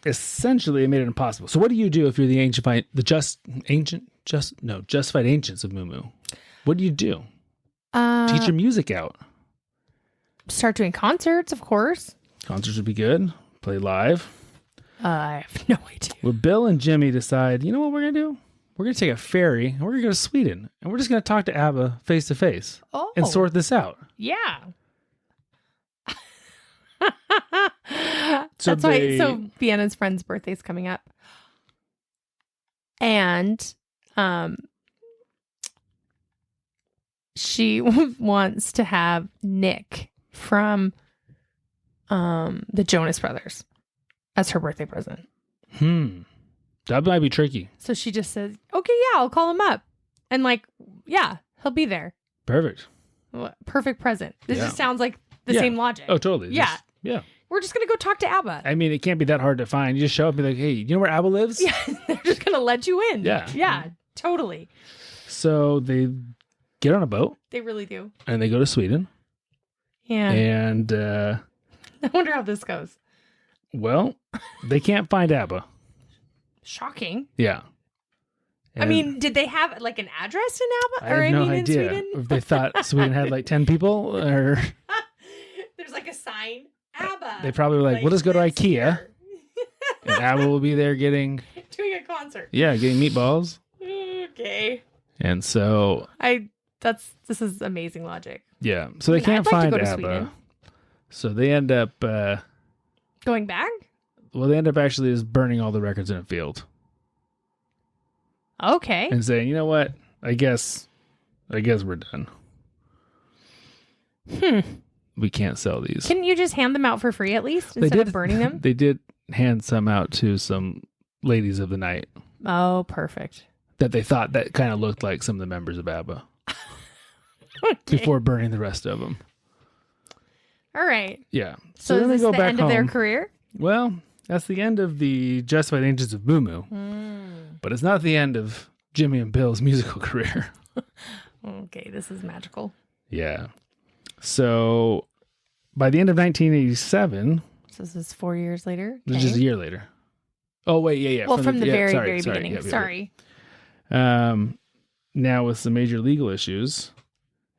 A: essentially, it made it impossible. So, what do you do if you're the Justified Ancients of Moo Moo? What do you do? Teach your music out.
B: Start doing concerts, of course.
A: Concerts would be good. Play live.
B: I have no idea.
A: Well, Bill and Jimmy decide, you know what we're going to do? We're going to take a ferry and we're going to go to Sweden. And we're just going to talk to ABBA face to face and sort this out.
B: Yeah.
A: So
B: Vienna's friend's birthday's coming up. And she wants to have Nick from the Jonas Brothers as her birthday present.
A: That might be tricky.
B: So she just says, okay, yeah, I'll call him up. And he'll be there.
A: Perfect.
B: Perfect present. This just sounds like the same logic.
A: Oh, totally.
B: Yeah.
A: Yeah.
B: We're just going to go talk to ABBA.
A: I mean, it can't be that hard to find. You just show up and be like, hey, you know where ABBA lives?
B: Yeah. They're just going to let you in.
A: Yeah.
B: Yeah, totally.
A: So they get on a boat.
B: They really do.
A: And they go to Sweden.
B: Yeah.
A: And
B: I wonder how this goes.
A: Well, they can't find ABBA.
B: Shocking.
A: Yeah.
B: And I mean, did they have an address in ABBA?
A: I have no idea.
B: In Sweden?
A: If they thought Sweden had 10 people or...
B: There's a sign. ABBA.
A: They probably were like, we'll just go to IKEA. And ABBA will be there doing
B: a concert.
A: Yeah, getting meatballs.
B: Okay.
A: And so...
B: This is amazing logic.
A: Yeah. So they can't find ABBA.
B: Sweden.
A: So they end up...
B: going back?
A: Well, they end up actually just burning all the records in a field.
B: Okay.
A: And saying, you know what? I guess we're done. We can't sell these.
B: Couldn't you just hand them out for free at least instead of burning them?
A: They did hand some out to some ladies of the night.
B: Oh, perfect.
A: That they thought that kind of looked like some of the members of ABBA. Okay. Before burning the rest of them.
B: All right.
A: Yeah.
B: So
A: then
B: is
A: they
B: this
A: go
B: the
A: back
B: end
A: home.
B: of their career?
A: Well, that's the end of the Justified Angels of Moo Moo. But it's not the end of Jimmy and Bill's musical career.
B: Okay, this is magical.
A: Yeah. So by the end of 1987,
B: So this is 4 years later?
A: which is a year later. Oh, wait, yeah.
B: Well, from the very,
A: sorry,
B: very
A: sorry,
B: beginning.
A: yeah.
B: Sorry.
A: Now with some major legal issues,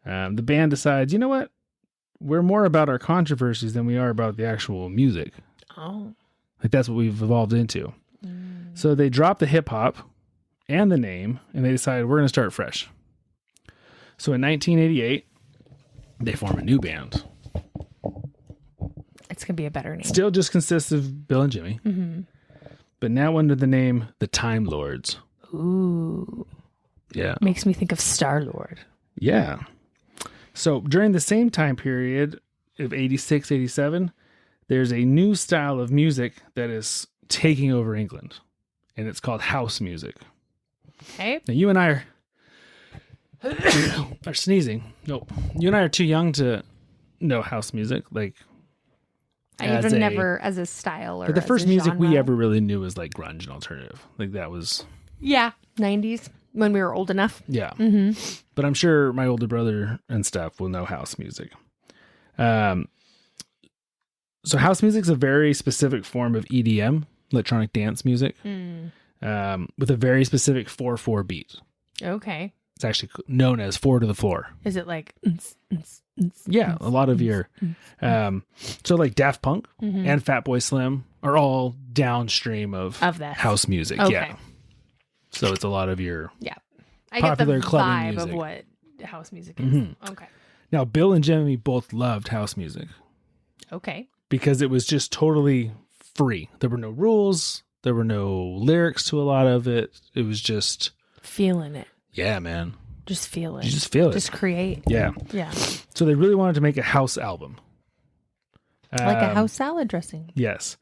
A: the band decides, you know what? We're more about our controversies than we are about the actual music.
B: Oh.
A: Like that's what we've evolved into. So they dropped the hip hop and the name, and they decided we're going to start fresh. So in 1988, they form a new band.
B: It's going to be a better name.
A: Still just consists of Bill and Jimmy, but now under the name The Time Lords.
B: Ooh.
A: Yeah.
B: Makes me think of Star-Lord.
A: Yeah. So during the same time period of 86, 87, there's a new style of music that is taking over England, and it's called house music.
B: Okay.
A: Now, you and I are sneezing. Nope. You and I are too young to know house music. Like,
B: I even never as a style or
A: the
B: as
A: first
B: a
A: music we
B: genre.
A: ever really knew was like grunge and alternative. Like that was,
B: Yeah. 90s when we were old enough.
A: yeah. But I'm sure my older brother and stuff will know house music. So house music is a very specific form of EDM, electronic dance music, with a very specific 4/4 beat.
B: Okay.
A: It's actually known as 4 to the floor.
B: Is it like...
A: Yeah, a lot of your... so like Daft Punk and Fatboy Slim are all downstream of
B: that
A: house music.
B: Okay.
A: Yeah. So it's a lot of your...
B: Yeah. I
A: popular
B: get the
A: clubbing
B: vibe
A: music.
B: of what house music is. Okay.
A: Now, Bill and Jimmy both loved house music
B: Okay.
A: because it was just totally free. There were no rules. There were no lyrics to a lot of it. It was just...
B: Feeling it.
A: Yeah, man.
B: Just feel it.
A: You just feel it.
B: Just create.
A: Yeah.
B: Yeah.
A: So they really wanted to make a house album.
B: Like a house salad dressing.
A: Yes.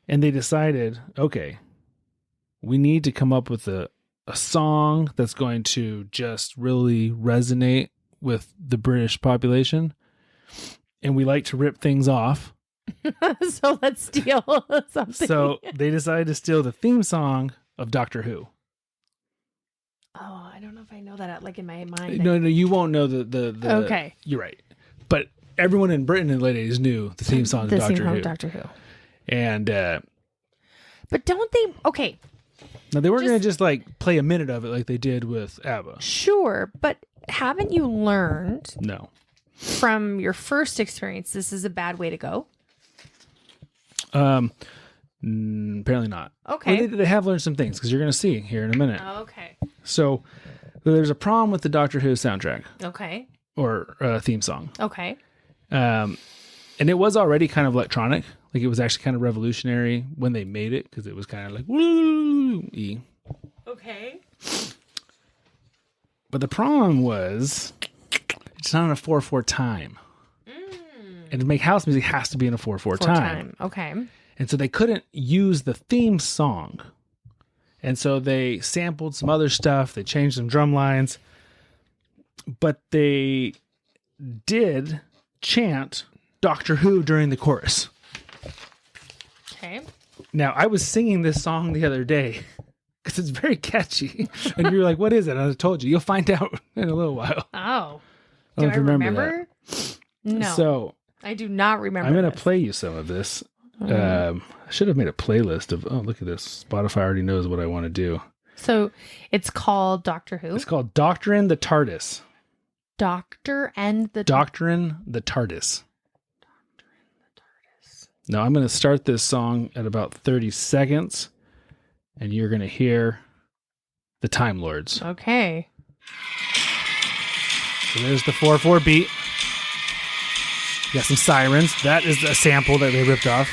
A: And they decided, okay, we need to come up with a song that's going to just really resonate with the British population. And we like to rip things off.
B: So let's steal something.
A: So they decided to steal the theme song of Doctor Who.
B: Oh, I don't know if I know that like in my mind.
A: No, you won't know the
B: Okay.
A: You're right. But everyone in Britain in the late 80s knew the theme song of Doctor Who. And
B: but don't they... Okay.
A: now they weren't going to just like play a minute of it like they did with ABBA.
B: Sure. But haven't you learned
A: No.
B: from your first experience this is a bad way to go?
A: Apparently not.
B: Okay.
A: Well, they have learned some things because you're going to see here in a minute.
B: Okay.
A: So there's a problem with the Doctor Who soundtrack
B: Okay.
A: or theme song.
B: Okay.
A: And it was already kind of electronic. Like it was actually kind of revolutionary when they made it because it was kind of like woo-y.
B: Okay.
A: But the problem was it's not in a 4/4 time. And to make house music has to be in a 4/4 time.
B: Okay.
A: And so they couldn't use the theme song. And so they sampled some other stuff. They changed some drum lines. But they did chant Doctor Who during the chorus.
B: Okay.
A: Now, I was singing this song the other day because it's very catchy. And you're like, what is it? And I told you. You'll find out in a little while.
B: Oh.
A: I don't
B: Do
A: know if
B: I
A: you
B: remember? No.
A: So
B: I do not remember.
A: I'm going to
B: this.
A: play you some of this. I should have made a playlist of, oh, look at this. Spotify already knows what I want to do.
B: So it's called Doctor Who?
A: It's called Doctrine the TARDIS.
B: Doctor and the...
A: Doctrine the TARDIS. Now I'm going to start this song at about 30 seconds, and you're going to hear the Time Lords.
B: Okay.
A: So there's the 4/4 beat. You got some sirens. That is a sample that they ripped off.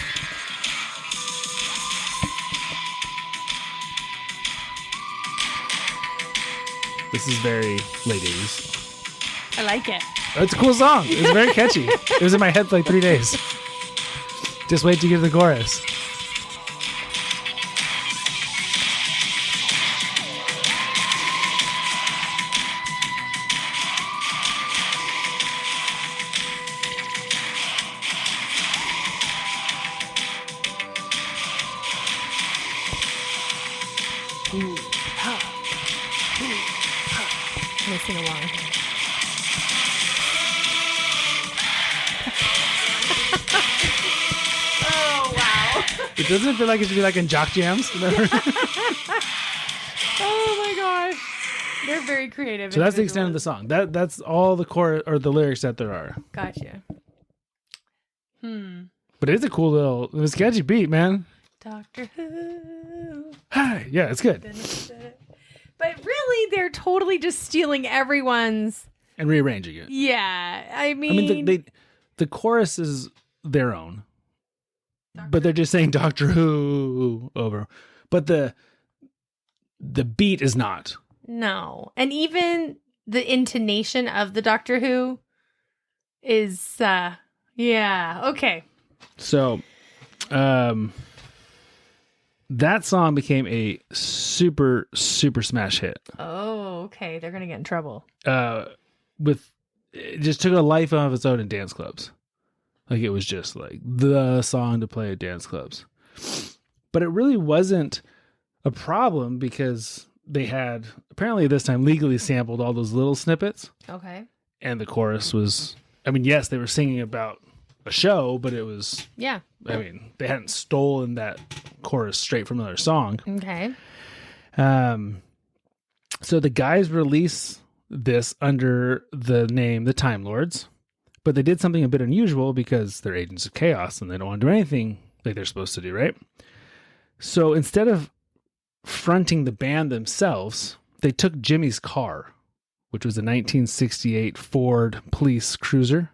A: This is very late 80s.
B: I like it.
A: It's a cool song. It's very catchy. It was in my head for like 3 days. Just wait to get to the chorus.
B: I'm gonna sing along. Oh wow!
A: It doesn't feel like it should be like in jock jams.
B: Oh my gosh, they're very creative.
A: So that's the extent of the song. That's all the chorus or the lyrics that there are.
B: Gotcha.
A: But it's a cool little, it was a catchy beat, man.
B: Doctor Who.
A: Hi, yeah, it's good.
B: But really, they're totally just stealing everyone's.
A: And rearranging it.
B: Yeah, I mean,
A: the chorus is their own, but they're just saying Doctor Who over. But the beat is not.
B: No, and even the intonation of the Doctor Who is, yeah, okay.
A: So, that song became a super, super smash hit.
B: Oh, okay. They're gonna get in trouble.
A: It just took a life of its own in dance clubs. Like it was just like the song to play at dance clubs. But it really wasn't a problem because they had apparently this time legally sampled all those little snippets.
B: Okay.
A: And the chorus was, I mean, yes, they were singing about a show, but it was,
B: yeah.
A: I mean, they hadn't stolen that chorus straight from another song.
B: Okay.
A: So the guys release this under the name the Time Lords, but they did something a bit unusual because they're agents of chaos and they don't want to do anything like they're supposed to do, right? So instead of fronting the band themselves, they took Jimmy's car, which was a 1968 Ford police cruiser,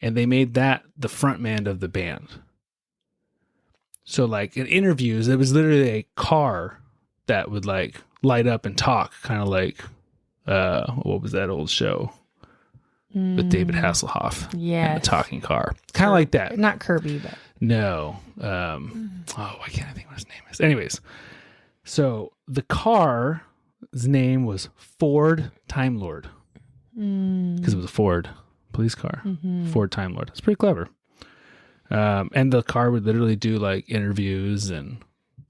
A: and they made that the front man of the band. So like in interviews, it was literally a car that would like light up and talk, kind of like what was that old show with David Hasselhoff?
B: Yeah,
A: and the talking car, kind of like that.
B: Not Kirby, but
A: no. Why can't I think what his name is? Anyways, so the car's name was Ford Time Lord because it was a Ford police car. Ford Time Lord. It's pretty clever. And the car would literally do like interviews and.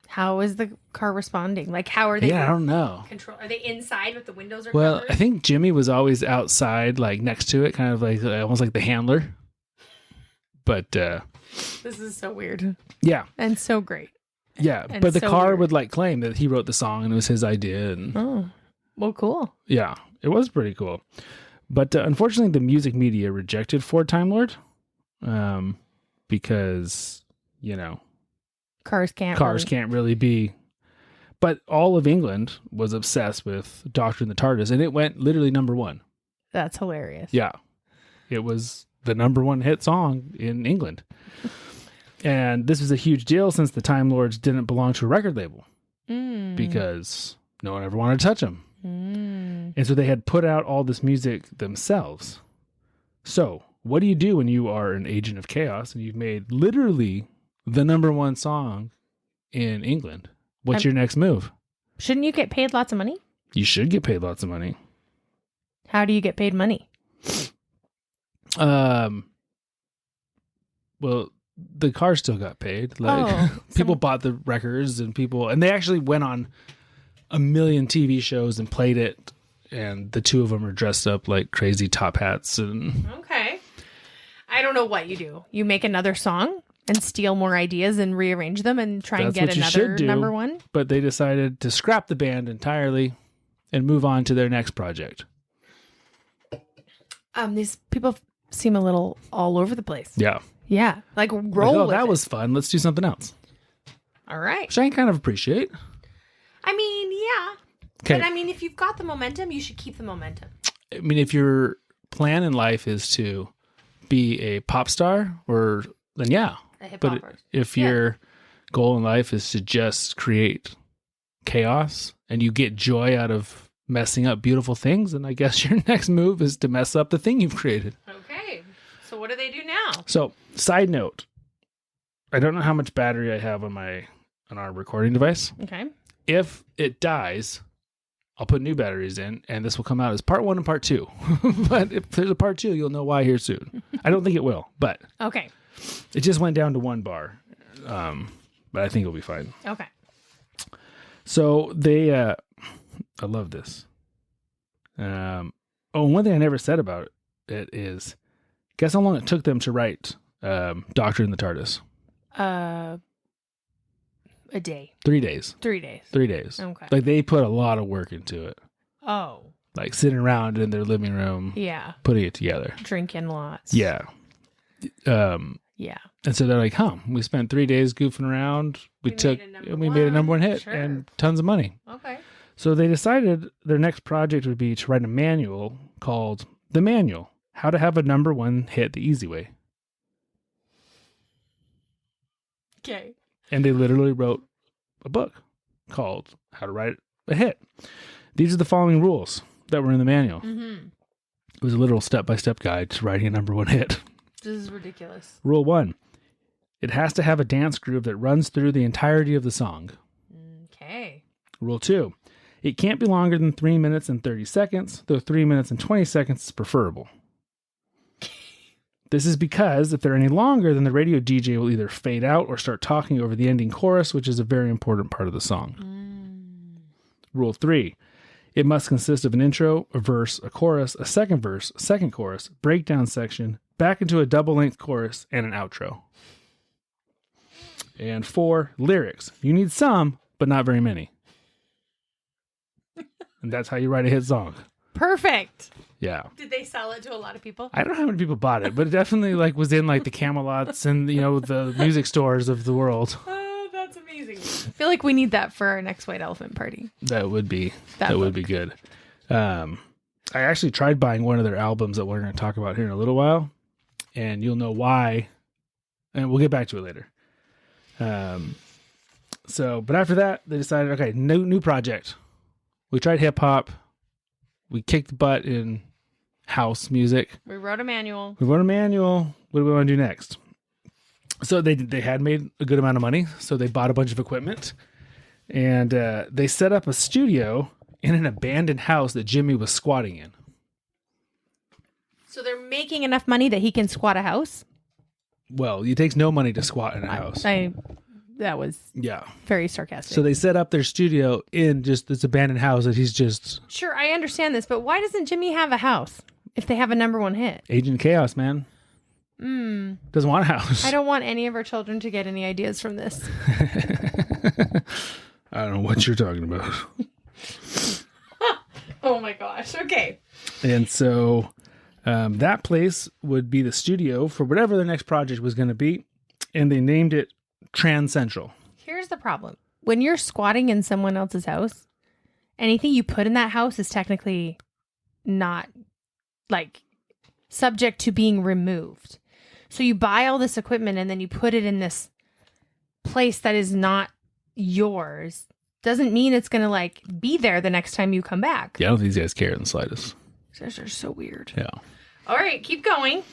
B: How is the car responding? Like, how are they?
A: Yeah, I don't know.
B: Are they inside with the windows?
A: Well,
B: covered?
A: I think Jimmy was always outside, like next to it, kind of like almost like the handler. But
B: this is so weird.
A: Yeah,
B: and so great.
A: Yeah,
B: and
A: but the
B: so
A: car
B: weird.
A: would like claim that he wrote the song and it was his idea. And
B: oh, well, cool.
A: Yeah, it was pretty cool. But unfortunately, the music media rejected Ford Time Lord because
B: cars can't
A: really be. But all of England was obsessed with Doctor and the TARDIS, and it went literally number one.
B: That's hilarious.
A: Yeah, it was the number one hit song in England. And this was a huge deal since the Time Lords didn't belong to a record label because no one ever wanted to touch them. And so they had put out all this music themselves. So what do you do when you are an agent of chaos and you've made literally the number one song in England? What's your next move?
B: Shouldn't you get paid lots of money?
A: You should get paid lots of money.
B: How do you get paid money?
A: Well, the car still got paid. Like people bought the records and they actually went on a million TV shows and played it. And the two of them are dressed up like crazy top hats. And
B: okay. I don't know what you do. You make another song and steal more ideas and rearrange them and try and get another number one.
A: But they decided to scrap the band entirely and move on to their next project.
B: These people seem a little all over the place.
A: Yeah.
B: Yeah. Like roll with
A: that
B: it.
A: was fun. Let's do something else.
B: All right.
A: Which I kind of appreciate.
B: I mean, yeah.
A: Okay.
B: But I mean, if you've got the momentum, you should keep the momentum.
A: I mean, if your plan in life is to be a pop star, then yeah.
B: A hip
A: but
B: hopper.
A: If your goal in life is to just create chaos and you get joy out of messing up beautiful things, then I guess your next move is to mess up the thing you've created.
B: Okay. So what do they do now?
A: So, side note, I don't know how much battery I have on our recording device.
B: Okay.
A: If it dies, I'll put new batteries in, and this will come out as part 1 and part 2. But if there's a part 2, you'll know why here soon. I don't think it will, but
B: okay.
A: It just went down to 1 bar, but I think it'll be fine.
B: Okay.
A: So they, I love this. One thing I never said about it is, guess how long it took them to write Doctor in the TARDIS?
B: A day.
A: 3 days.
B: 3 days.
A: 3 days.
B: Okay.
A: Like they put a lot of work into it.
B: Oh.
A: Like sitting around in their living room.
B: Yeah.
A: Putting it together.
B: Drinking lots.
A: Yeah.
B: Yeah.
A: And so they're like, we spent 3 days goofing around. We made a number one hit and tons of money.
B: Okay.
A: So they decided their next project would be to write a manual called The Manual, How to Have a Number One Hit the Easy Way.
B: Okay.
A: And they literally wrote a book called How to Write a Hit. These are the following rules that were in the manual.
B: Mm-hmm.
A: It was a literal step-by-step guide to writing a number one hit.
B: This is ridiculous.
A: Rule 1. It has to have a dance groove that runs through the entirety of the song.
B: Okay.
A: Rule 2. It can't be longer than 3 minutes and 30 seconds, though 3 minutes and 20 seconds is preferable. This is because if they're any longer, then the radio DJ will either fade out or start talking over the ending chorus, which is a very important part of the song. Rule 3. It must consist of an intro, a verse, a chorus, a second verse, a second chorus, breakdown section, back into a double-length chorus, and an outro. And 4. Lyrics. You need some, but not very many. And that's how you write a hit song.
B: Perfect.
A: Yeah.
B: Did they sell it to a lot of people?
A: I don't know how many people bought it, but it definitely was in the Camelots and the music stores of the world.
B: Oh, that's amazing. I feel like we need that for our next white elephant party.
A: That would be good. I actually tried buying one of their albums that we're going to talk about here in a little while, and you'll know why, and we'll get back to it later. But after that, they decided, okay, new project. We tried hip hop. We kicked butt in house music.
B: We wrote a manual.
A: What do we want to do next? So they had made a good amount of money, so they bought a bunch of equipment, and they set up a studio in an abandoned house that Jimmy was squatting in.
B: So they're making enough money that he can squat a house?
A: Well, it takes no money to squat in a house.
B: That was very sarcastic.
A: So they set up their studio in just this abandoned house that he's just...
B: Sure, I understand this, but why doesn't Jimmy have a house if they have a number one hit?
A: Agent Chaos, man. Doesn't want a house.
B: I don't want any of our children to get any ideas from this.
A: I don't know what you're talking about.
B: Oh my gosh. Okay.
A: And so that place would be the studio for whatever the next project was going to be. And they named it Trans Central.
B: Here's the problem. When you're squatting in someone else's house, anything you put in that house is technically not subject to being removed. So you buy all this equipment and then you put it in this place that is not yours. Doesn't mean it's going to be there the next time you come back.
A: Yeah, I don't think these guys care in the slightest.
B: Those are so weird.
A: Yeah.
B: All right, keep going.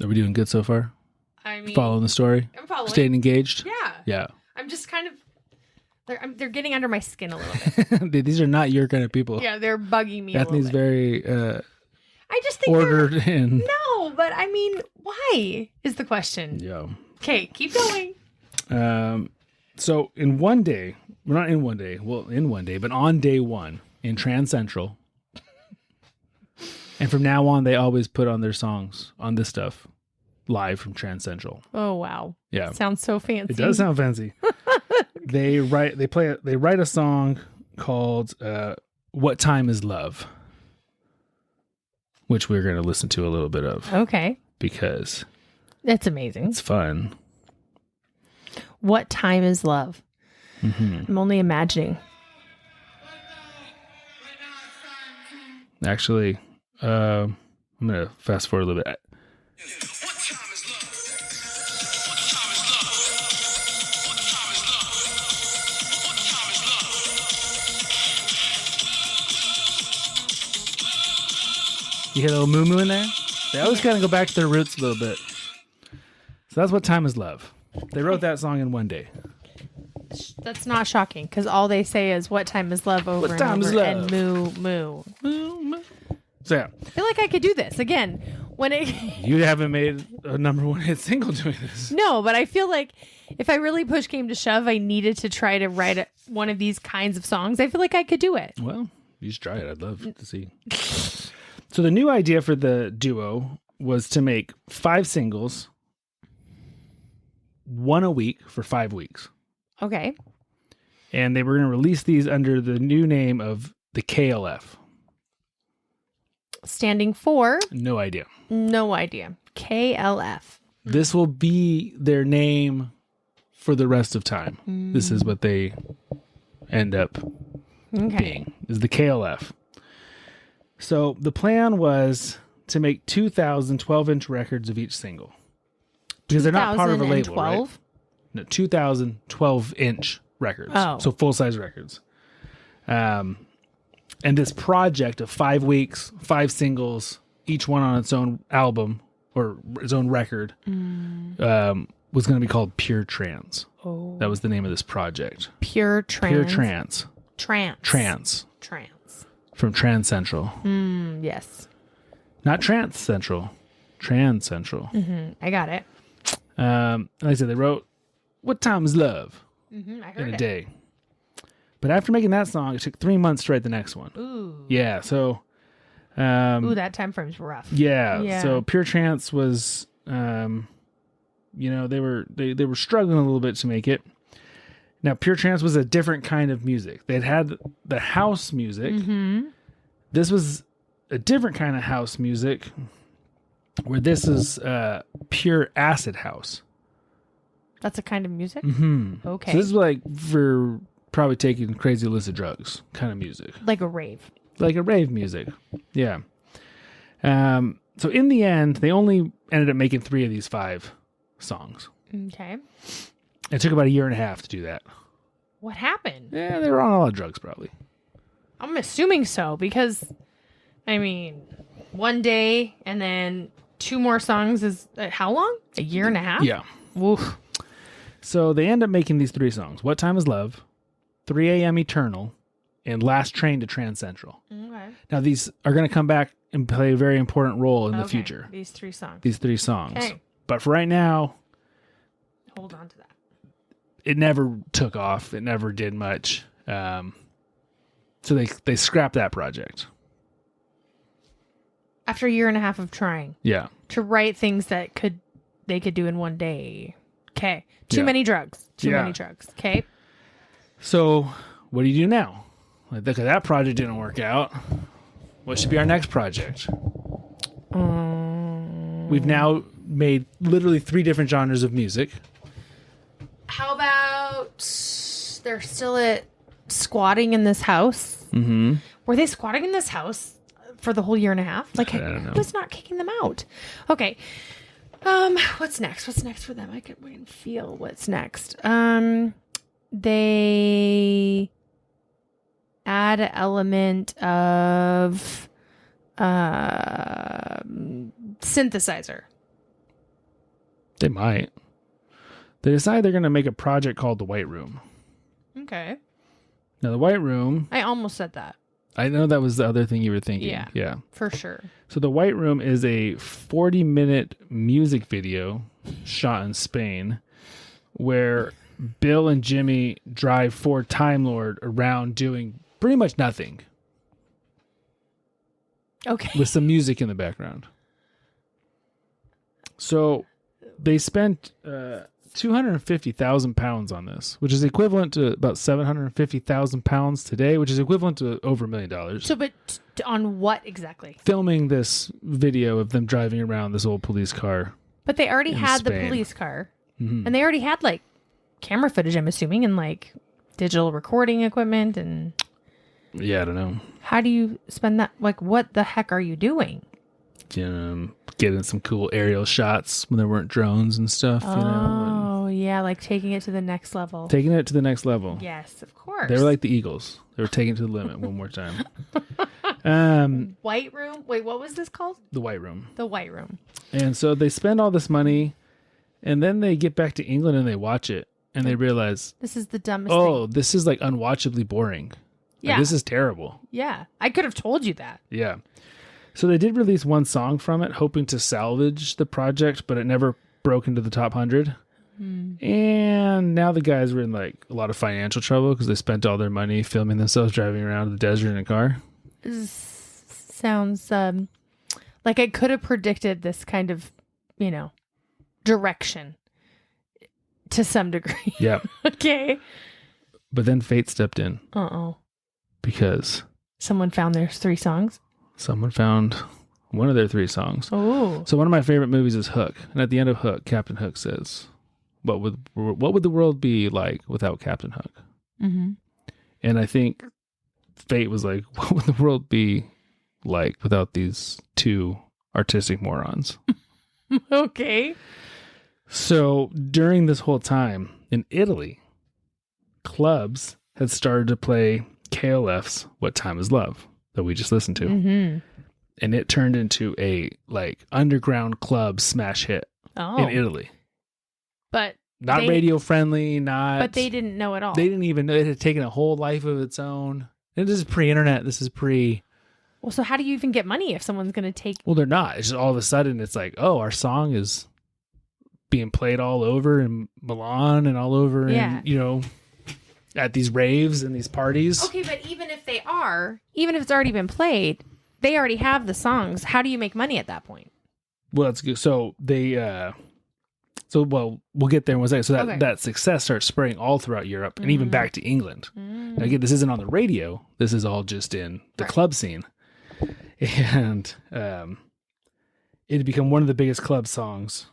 A: Are we doing good so far?
B: I mean,
A: following the story?
B: I'm following.
A: Staying engaged?
B: Yeah.
A: Yeah.
B: I'm just kind of, they're getting under my skin a little bit.
A: These are not your kind of people.
B: Yeah, they're bugging me
A: Bethany's
B: a little bit.
A: very
B: I just think
A: ordered in.
B: No, but I mean, why is the question?
A: Yeah.
B: Okay, keep going.
A: So in one day, well, not in one day, well, in one day, but on day one in Trans Central, and from now on, they always put on their songs on this stuff live from Trans Central.
B: Oh, wow.
A: Yeah.
B: Sounds so fancy.
A: It does sound fancy. They write a song called What Time Is Love, which we're going to listen to a little bit of.
B: Okay.
A: Because
B: that's amazing.
A: It's fun.
B: What time is love? Mm-hmm. I'm only imagining.
A: Actually, I'm going to fast forward a little bit. You hear a little moo-moo in there? They always kind of go back to their roots a little bit. So that's What Time Is Love. They wrote that song in one day.
B: That's not shocking, because all they say is "What time is love" over and over, and moo moo.
A: Moo, moo. So yeah,
B: I feel like I could do this again. when it
A: You haven't made a number one hit single doing this.
B: No, but I feel like if I really push came to shove, I needed to try to write one of these kinds of songs. I feel like I could do it.
A: Well, you should try it. I'd love to see. So the new idea for the duo was to make 5 singles, 1 a week for 5 weeks.
B: Okay.
A: And they were going to release these under the new name of the KLF.
B: Standing for?
A: No idea.
B: No idea. KLF.
A: This will be their name for the rest of time. This is what they end up being, is the KLF. So the plan was to make 2,000 12-inch records of each single. Because they're not part of a label, right? No, 2,000 12-inch records.
B: Oh.
A: So full-size records. And this project of 5 weeks, 5 singles, each one on its own album or its own record, was going to be called Pure Trance.
B: Oh.
A: That was the name of this project.
B: Pure Trance.
A: Pure Trance.
B: Trance.
A: From Trans Central.
B: Yes.
A: Not Trance Central. Trans Central.
B: I got it.
A: Like I said, they wrote What Time Is Love
B: I heard
A: in a
B: it.
A: day. But after making that song, it took 3 months to write the next one.
B: Ooh.
A: Yeah, so...
B: Ooh, that time frame's rough.
A: Yeah, so Pure Trance was... they were struggling a little bit to make it. Now, Pure Trance was a different kind of music. They'd had the house music. This was a different kind of house music, where this is pure acid house.
B: That's a kind of music? Okay.
A: So this is like for probably taking crazy illicit drugs kind of music.
B: Like a rave.
A: Like a rave music. Yeah. So in the end, they only ended up making 3 of these 5 songs.
B: Okay.
A: It took about a year and a half to do that.
B: What happened?
A: Yeah, they were on a lot of drugs probably.
B: I'm assuming so because, I mean, 1 day and then 2 more songs is how long? A year and a half?
A: Yeah.
B: Oof.
A: So they end up making these 3 songs. What Time Is Love, 3 a.m. Eternal, and Last Train to Trans Central.
B: Okay.
A: Now these are going to come back and play a very important role in the future.
B: These 3 songs.
A: These 3 songs.
B: Okay.
A: But for right now,
B: Hold on to that.
A: it never took off. It never did much. So they scrapped that project.
B: After a year and a half of trying
A: Yeah.
B: to write things that they could do in 1 day. Okay. Too many drugs. Too many drugs. Okay.
A: So what do you do now? Like, look, that project didn't work out. What should be our next project? We've now made literally 3 different genres of music.
B: How about they're still squatting in this house?
A: Mm-hmm.
B: Were they squatting in this house for the whole year and a half? Like,
A: I don't know.
B: who was not kicking them out? Okay. What's next? What's next for them? I can feel what's next. They add an element of synthesizer.
A: They might. They decide they're going to make a project called The White Room.
B: Okay.
A: Now, The White Room,
B: I almost said that.
A: I know that was the other thing you were thinking.
B: Yeah.
A: Yeah.
B: For sure.
A: So The White Room is a 40-minute music video shot in Spain where Bill and Jimmy drive Ford Time Lord around doing pretty much nothing
B: Okay.
A: with some music in the background. So they spent 250,000 pounds on this, which is equivalent to about 750,000 pounds today, which is equivalent to over $1 million.
B: So, but on what exactly?
A: Filming this video of them driving around this old police car.
B: But they already
A: in
B: had the
A: Spain.
B: police car.
A: Mhm.
B: And they already had like camera footage, I'm assuming, and like digital recording equipment. And
A: Yeah, I don't know.
B: how do you spend that? Like, what the heck are you doing?
A: Getting some cool aerial shots when there weren't drones and stuff,
B: Oh, yeah. Like taking it to the next level.
A: taking it to the next level.
B: Yes, of course.
A: They were like the Eagles. They were taking it to the limit one more time.
B: White Room. Wait, what was this called?
A: The White Room.
B: The White Room.
A: And so they spend all this money, and then they get back to England and they watch it, and they realize,
B: This is the dumbest thing.
A: this is like unwatchably boring. Like,
B: Yeah.
A: this is terrible.
B: Yeah. I could have told you that.
A: Yeah. So they did release one song from it, hoping to salvage the project, but it never broke into the top 100. And now the guys were in like a lot of financial trouble because they spent all their money filming themselves driving around the desert in a car.
B: Sounds like I could have predicted this kind of, direction to some degree.
A: Yeah.
B: Okay.
A: But then fate stepped in.
B: Uh-oh.
A: Because
B: someone found their 3 songs.
A: Someone found one of their 3 songs.
B: Oh.
A: So one of my favorite movies is Hook. And at the end of Hook, Captain Hook says, what would the world be like without Captain Hook?
B: Mm-hmm.
A: And I think fate was like, what would the world be like without these 2 artistic morons?
B: Okay.
A: So during this whole time in Italy, clubs had started to play KLF's What Time Is Love that we just listened to.
B: Mm-hmm.
A: And it turned into a like underground club smash hit in Italy.
B: But
A: not radio friendly,
B: But they didn't know at all.
A: They didn't even know it had taken a whole life of its own. And this is pre-internet. This is pre.
B: Well, so how do you even get money if someone's going to take?
A: Well, they're not. It's just all of a sudden it's like, oh, our song is being played all over in Milan and all over, in, at these raves and these parties.
B: Okay, but even if it's already been played, they already have the songs. How do you make money at that point?
A: Well, that's good. So they. We'll get there in one second. So that success starts spreading all throughout Europe and even back to England. Now, again, this isn't on the radio. This is all just in the club scene. And it had become one of the biggest club songs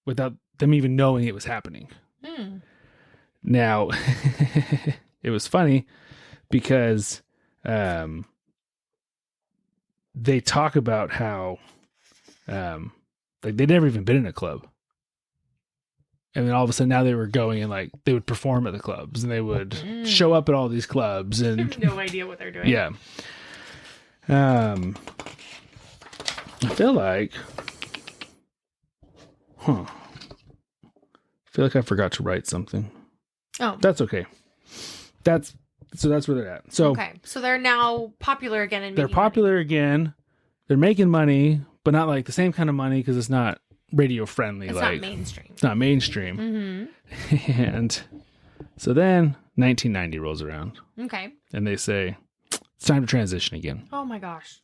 A: without them even knowing it was happening. Now, it was funny because they talk about how they'd never even been in a club. And then all of a sudden now they were going and like they would perform at the clubs and they would show up at all these clubs and
B: I have no idea what they're doing.
A: Yeah. I feel like I forgot to write something.
B: Oh.
A: That's okay. That's where they're at. So
B: okay. So they're now popular again and
A: they're popular again. They're making money, but not like the same kind of money because it's not radio friendly.
B: It's not mainstream.
A: It's not mainstream. Mm-hmm. And so then 1990 rolls around.
B: Okay.
A: And they say, it's time to transition again.
B: Oh my gosh.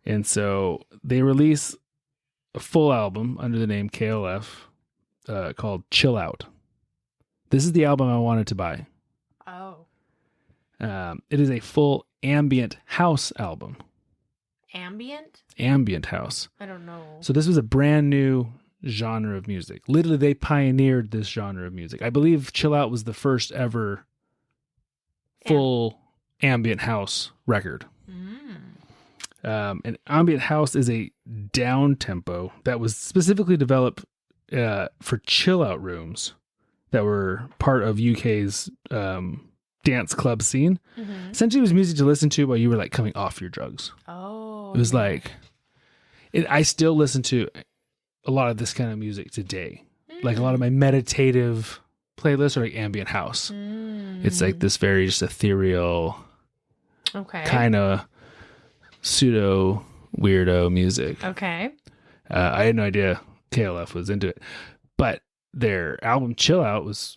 A: And so they release a full album under the name KLF called Chill Out. This is the album I wanted to buy.
B: Oh.
A: It is a full ambient house album. Ambient house.
B: I don't know.
A: So this was a brand new genre of music. Literally, they pioneered this genre of music. I believe Chill Out was the first ever full ambient house record. And ambient house is a down tempo that was specifically developed for chill out rooms that were part of UK's dance club scene. Mm-hmm. Essentially, it was music to listen to while you were like coming off your drugs.
B: Oh,
A: it was like, I still listen to a lot of this kind of music today. Like a lot of my meditative playlists are like ambient house. It's like this very just ethereal, kind of pseudo weirdo music.
B: Okay.
A: I had no idea KLF was into it, but their album Chill Out was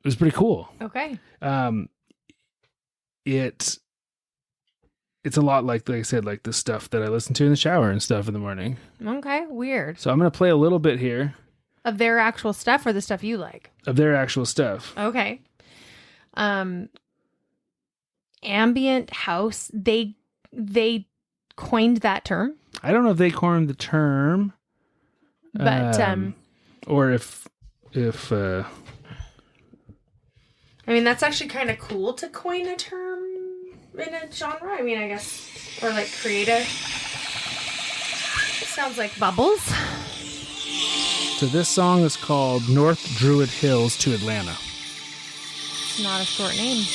A: pretty cool.
B: Okay.
A: It's a lot like I said, like the stuff that I listen to in the shower and stuff in the morning.
B: Okay, weird.
A: So I'm going to play a little bit here.
B: Of their actual stuff or the stuff you like?
A: Of their actual stuff.
B: Okay. Ambient house, they coined that term?
A: I don't know if they coined the term.
B: But
A: or if
B: I mean, that's actually kind of cool to coin a term in a genre. I mean, I guess, or like create a. It sounds like bubbles.
A: So this song is called North Druid Hills to Atlanta.
B: It's not a short name.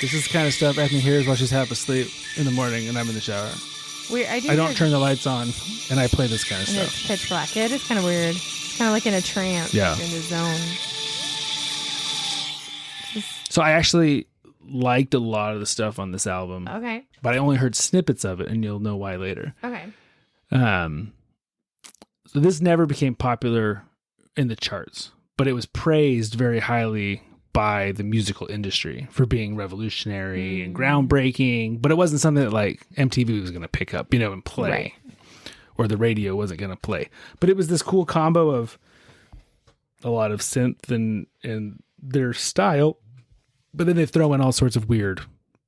A: This is the kind of stuff Ethne hears while she's half asleep in the morning and I'm in the shower.
B: Weird.
A: I don't turn the lights on and I play this kind of stuff.
B: It's pitch black. It is kind of weird. Kind of like in a trance.
A: Yeah.
B: In a zone.
A: So I actually liked a lot of the stuff on this album,
B: Okay.
A: but I only heard snippets of it, and you'll know why later.
B: Okay.
A: So this never became popular in the charts, but it was praised very highly by the musical industry for being revolutionary and groundbreaking, but it wasn't something that like MTV was going to pick up, and play,
B: Right.
A: or the radio wasn't going to play. But it was this cool combo of a lot of synth and their style, but then they throw in all sorts of weird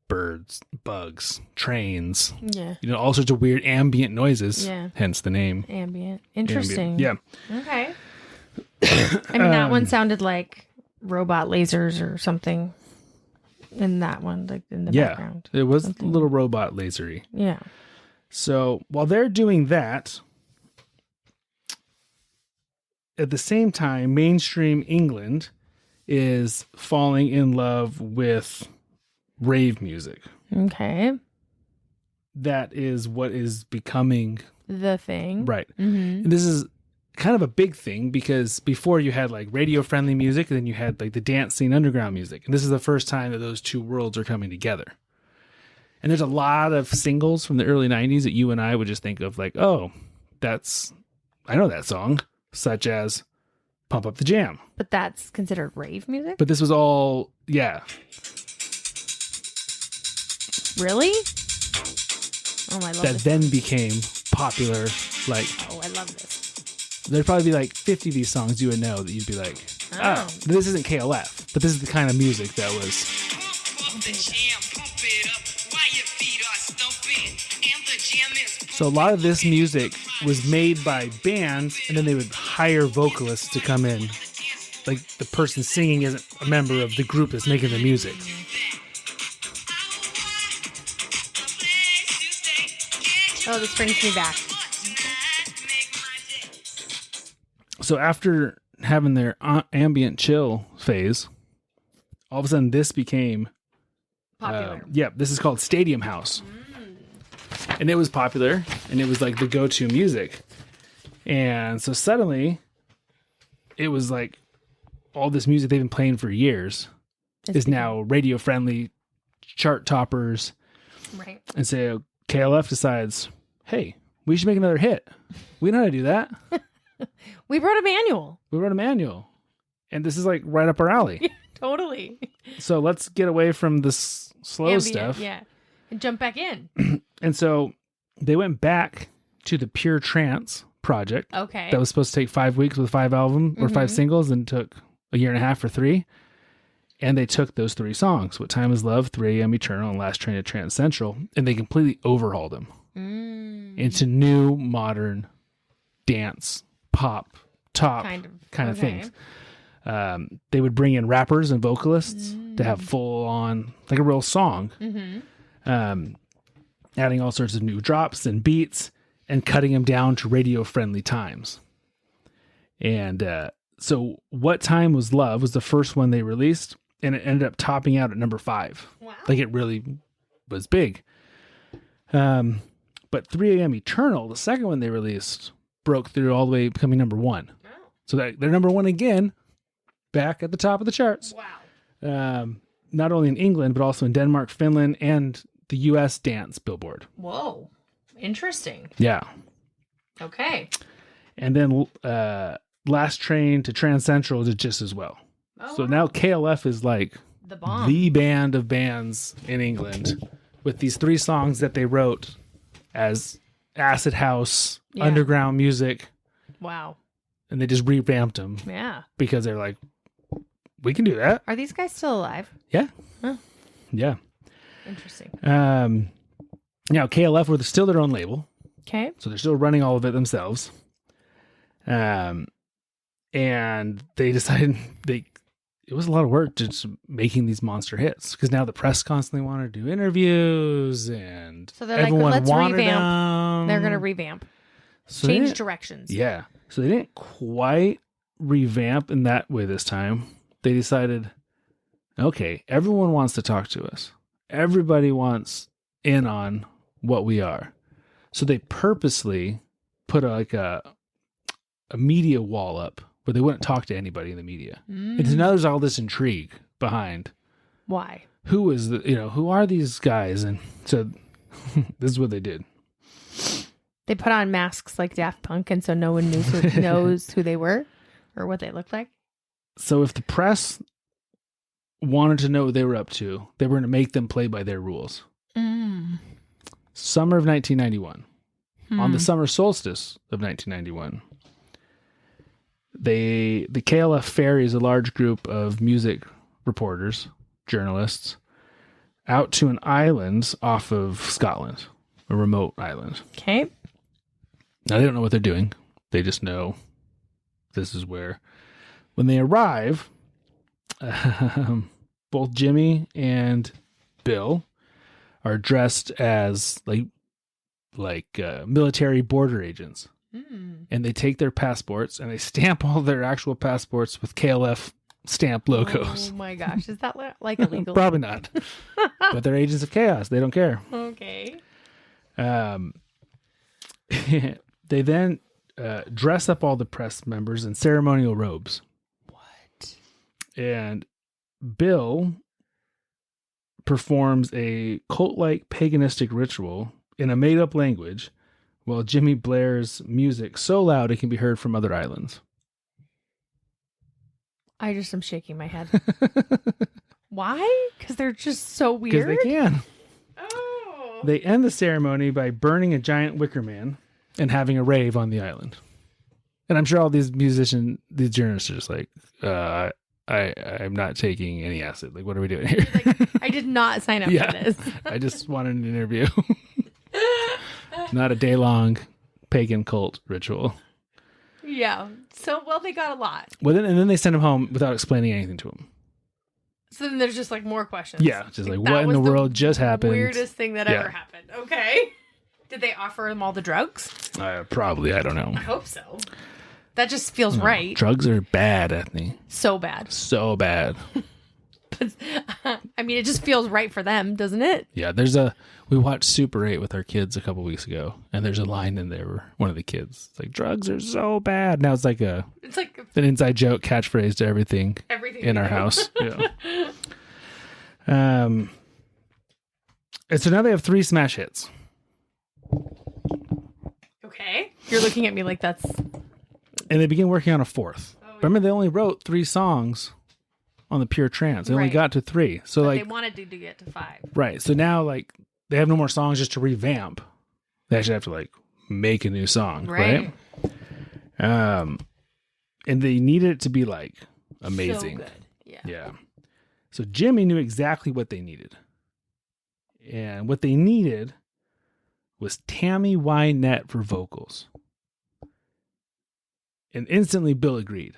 A: birds, bugs, trains,
B: Yeah.
A: all sorts of weird ambient noises,
B: Yeah.
A: hence the name.
B: Ambient. Interesting.
A: Ambient. Yeah.
B: Okay. I mean, that one sounded like robot lasers or something in that one, like in the background.
A: It was
B: Something.
A: a little robot lasery.
B: Yeah.
A: So while they're doing that, at the same time, mainstream England is falling in love with rave music.
B: Okay.
A: That is what is becoming
B: The thing.
A: right.
B: Mm-hmm.
A: And this is kind of a big thing because before you had like radio friendly music, and then you had like the dance scene underground music. And this is the first time that those two worlds are coming together. And there's a lot of singles from the early 90s that you and I would just think of like, oh, I know that song, such as Pump Up the Jam.
B: But that's considered rave music?
A: But this was all, yeah.
B: Really? Oh, I love
A: That
B: this.
A: then became popular. Like,
B: Oh, I love this.
A: there'd probably be like 50 of these songs you would know that you'd be like,
B: Oh.
A: this isn't KLF, but this is the kind of music that was. So a lot of this music was made by bands, and then they would hire vocalists to come in. Like the person singing isn't a member of the group that's making the music.
B: Oh, this brings me back.
A: So after having their ambient chill phase, all of a sudden this became
B: Popular.
A: this is called Stadium House. And it was popular, and it was like the go-to music. And so suddenly it was like all this music they've been playing for years is now radio friendly, chart toppers.
B: Right.
A: And so KLF decides, hey, we should make another hit. We know how to do that.
B: We wrote a manual.
A: We wrote a manual. And this is like right up our alley.
B: Totally.
A: So let's get away from this slow
B: Ambient,
A: stuff.
B: Yeah. And jump back in.
A: And so they went back to the Pure Trance project.
B: Okay.
A: That was supposed to take 5 weeks with 5 albums or 5 singles, and took a year and a half for 3. And they took those 3 songs, What Time Is Love, 3 AM Eternal, and Last Train to Trance Central, and they completely overhauled them into new modern dance, pop, top kind of things. They would bring in rappers and vocalists to have full on, like a real song. Adding all sorts of new drops and beats and cutting them down to radio friendly times. And so What Time Was Love was the first one they released, and it ended up topping out at number 5.
B: Wow.
A: Like it really was big. But 3 AM Eternal, the second one they released, broke through all the way, becoming number 1.
B: Oh.
A: So they're number 1 again, back at the top of the charts.
B: Wow.
A: Not only in England, but also in Denmark, Finland, and the US Dance Billboard.
B: Whoa. Interesting.
A: Yeah.
B: Okay.
A: And then Last Train to Trans Central did just as well.
B: Oh,
A: So
B: wow.
A: now KLF is like
B: The bomb.
A: the band of bands in England with these 3 songs that they wrote as acid house,
B: Yeah.
A: underground music,
B: Wow.
A: and they just revamped them
B: Yeah.
A: because they're like, we can do that.
B: Are these guys still alive?
A: Yeah.
B: Huh.
A: Yeah.
B: Interesting.
A: Now KLF were still their own label,
B: Okay.
A: so they're still running all of it themselves. And they decided it was a lot of work just making these monster hits, because now the press constantly wanted to do interviews, and
B: So they're like,
A: everyone
B: let's
A: wanted
B: revamp.
A: them.
B: They're going to revamp.
A: So they
B: Change
A: didn't-
B: directions.
A: Yeah. So they didn't quite revamp in that way this time. They decided, okay, everyone wants to talk to us. Everybody wants in on what we are. So they purposely put a a media wall up where they wouldn't talk to anybody in the media. And so now there's all this intrigue behind
B: Why?
A: who is who are these guys? And so this is what they did.
B: They put on masks like Daft Punk, and so no one knows who they were or what they looked like.
A: So if the press wanted to know what they were up to, they were going to make them play by their rules. Summer of 1991. On the summer solstice of 1991, the KLF ferries a large group of music reporters, journalists, out to an island off of Scotland, a remote island.
B: Okay.
A: Now, they don't know what they're doing. They just know this is where. When they arrive, both Jimmy and Bill are dressed as like military border agents. And they take their passports and they stamp all their actual passports with KLF stamp logos.
B: Oh my gosh. Is that like illegal?
A: Probably not. But they're agents of chaos. They don't care.
B: Okay.
A: They then dress up all the press members in ceremonial robes.
B: What?
A: And Bill performs a cult-like paganistic ritual in a made-up language while Jimmy blares music so loud it can be heard from other islands.
B: I just am shaking my head. Why? Because they're just so weird?
A: Because they can.
B: Oh.
A: They end the ceremony by burning a giant wicker man and having a rave on the island. And I'm sure all these these journalists are just like, I'm not taking any acid. Like, what are we doing here?
B: Like, I did not sign up for this.
A: I just wanted an interview. Not a day-long pagan cult ritual.
B: Yeah. So, well, they got a lot.
A: Well, then they send him home without explaining anything to him.
B: So then there's just like more questions.
A: Yeah, just like what in the world just happened?
B: Weirdest thing that ever happened. Okay. Did they offer him all the drugs?
A: Probably. I don't know.
B: I hope so. That just feels right.
A: Drugs are bad, Ethne.
B: So bad.
A: So bad.
B: I mean, it just feels right for them, doesn't it?
A: Yeah, we watched Super 8 with our kids a couple weeks ago, and there's a line in there where one of the kids, it's like, drugs are so bad. Now it's like an inside joke catchphrase to everything in our house. Yeah. And so now they have 3 smash hits.
B: Okay. You're looking at me like that's...
A: And they begin working on a 4th. Oh, yeah. Remember, they only wrote 3 songs on the pure trance. They only got to 3. So
B: but they wanted to get to 5.
A: Right. So now they have no more songs just to revamp. They actually have to make a new song. Right. And they needed it to be amazing.
B: So good. Yeah.
A: Yeah. So Jimmy knew exactly what they needed. And what they needed was Tammy Wynette for vocals. And instantly Bill agreed.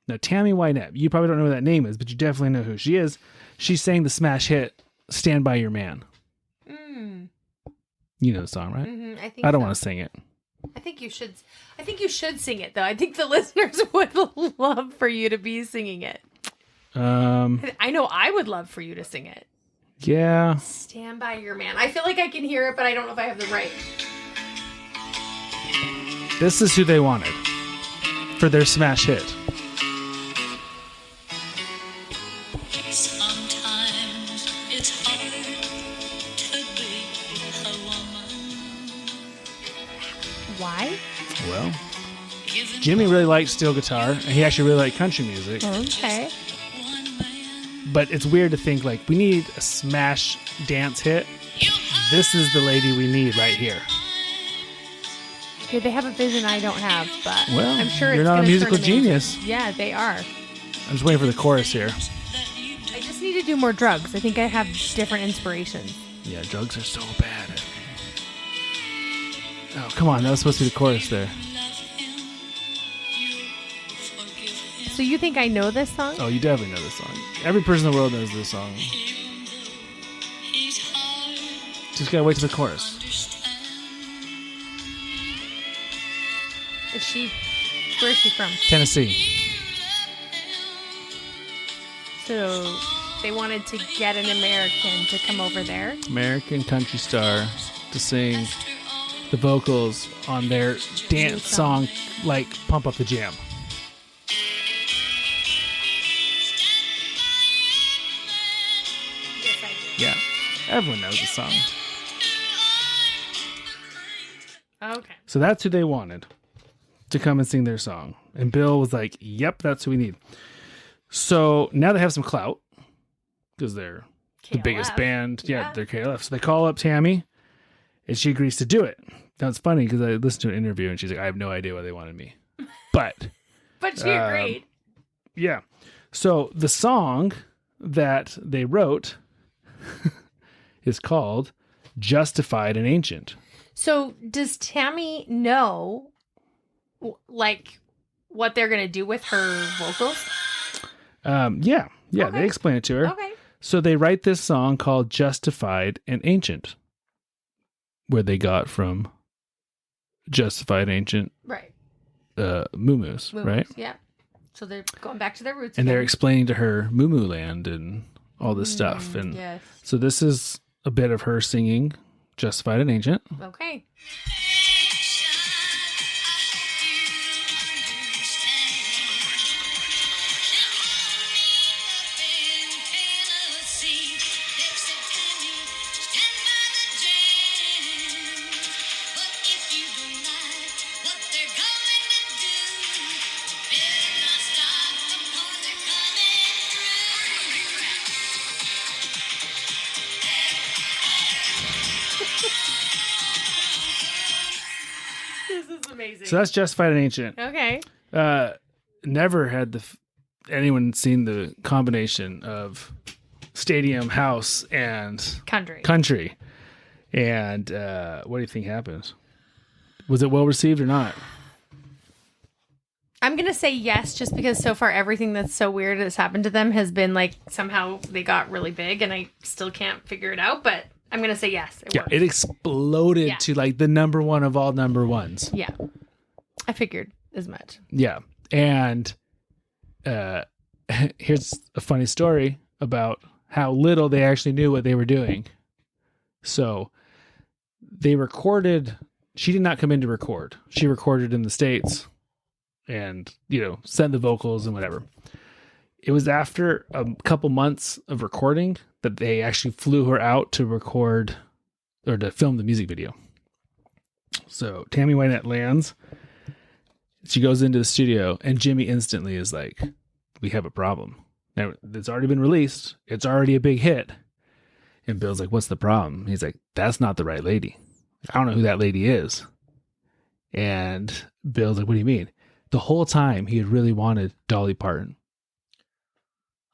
A: Now, Tammy Wynette, you probably don't know what that name is, but you definitely know who she is. She sang the smash hit, Stand By Your Man. You know the song, right?
B: Mm-hmm,
A: I don't want to sing it.
B: I think you should sing it, though. I think the listeners would love for you to be singing it. I know I would love for you to sing it.
A: Yeah.
B: Stand By Your Man. I feel like I can hear it, but I don't know if I have the right.
A: This is who they wanted for their smash hit.
C: Sometimes it's hard to be a woman.
B: Why?
A: Well, Jimmy really liked steel guitar, and he actually really liked country music.
B: Okay.
A: But it's weird to think, we need a smash dance hit. This is the lady we need right here.
B: Yeah, they have a vision I don't have, but
A: well,
B: I'm sure
A: you're not a musical genius.
B: Yeah, they are.
A: I'm just waiting for the chorus here.
B: I just need to do more drugs. I think I have different inspirations.
A: Yeah, drugs are so bad. Oh, come on. That was supposed to be the chorus there.
B: So you think I know this song?
A: Oh, you definitely know this song. Every person in the world knows this song. Just gotta wait till the chorus.
B: Where is she from?
A: Tennessee.
B: So they wanted to get an American to come over there.
A: American country star to sing the vocals on their dance song, like Pump Up the Jam. Yeah, everyone knows the song.
B: Okay.
A: So that's who they wanted to come and sing their song. And Bill was like, yep, that's who we need. So now they have some clout because they're the biggest band. Yeah, they're KLF. So they call up Tammy and she agrees to do it. Now it's funny because I listened to an interview and she's like, I have no idea why they wanted me. But
B: she agreed.
A: Yeah. So the song that they wrote is called Justified and Ancient.
B: So does Tammy know, like, what they're going to do with her vocals?
A: Yeah.
B: Okay.
A: They explain it to her.
B: Okay.
A: So they write this song called Justified and Ancient, where they got from Justified Ancient
B: Right.
A: Moo-moos, right?
B: Yeah. So they're going back to their roots.
A: And
B: again.
A: they're explaining to her Moo Land and all this stuff. And
B: yes.
A: so this is a bit of her singing Justified and Ancient.
B: Okay. This is amazing.
A: So that's Justified and Ancient.
B: Okay.
A: Never had anyone seen the combination of stadium, house, and country. And what do you think happens? Was it well received or not?
B: I'm going to say yes, just because so far everything that's so weird that's happened to them has been like somehow they got really big and I still can't figure it out, but I'm going to say yes.
A: It exploded to like the number one of all number ones.
B: Yeah. I figured as much.
A: Yeah. And here's a funny story about how little they actually knew what they were doing. So they recorded, she did not come in to record. She recorded in the States and, sent the vocals and whatever. It was after a couple months of recording that they actually flew her out to record or to film the music video. So Tammy Wynette lands. She goes into the studio and Jimmy instantly is like, we have a problem. Now, it's already been released. It's already a big hit. And Bill's like, what's the problem? He's like, that's not the right lady. I don't know who that lady is. And Bill's like, what do you mean? The whole time he had really wanted Dolly Parton.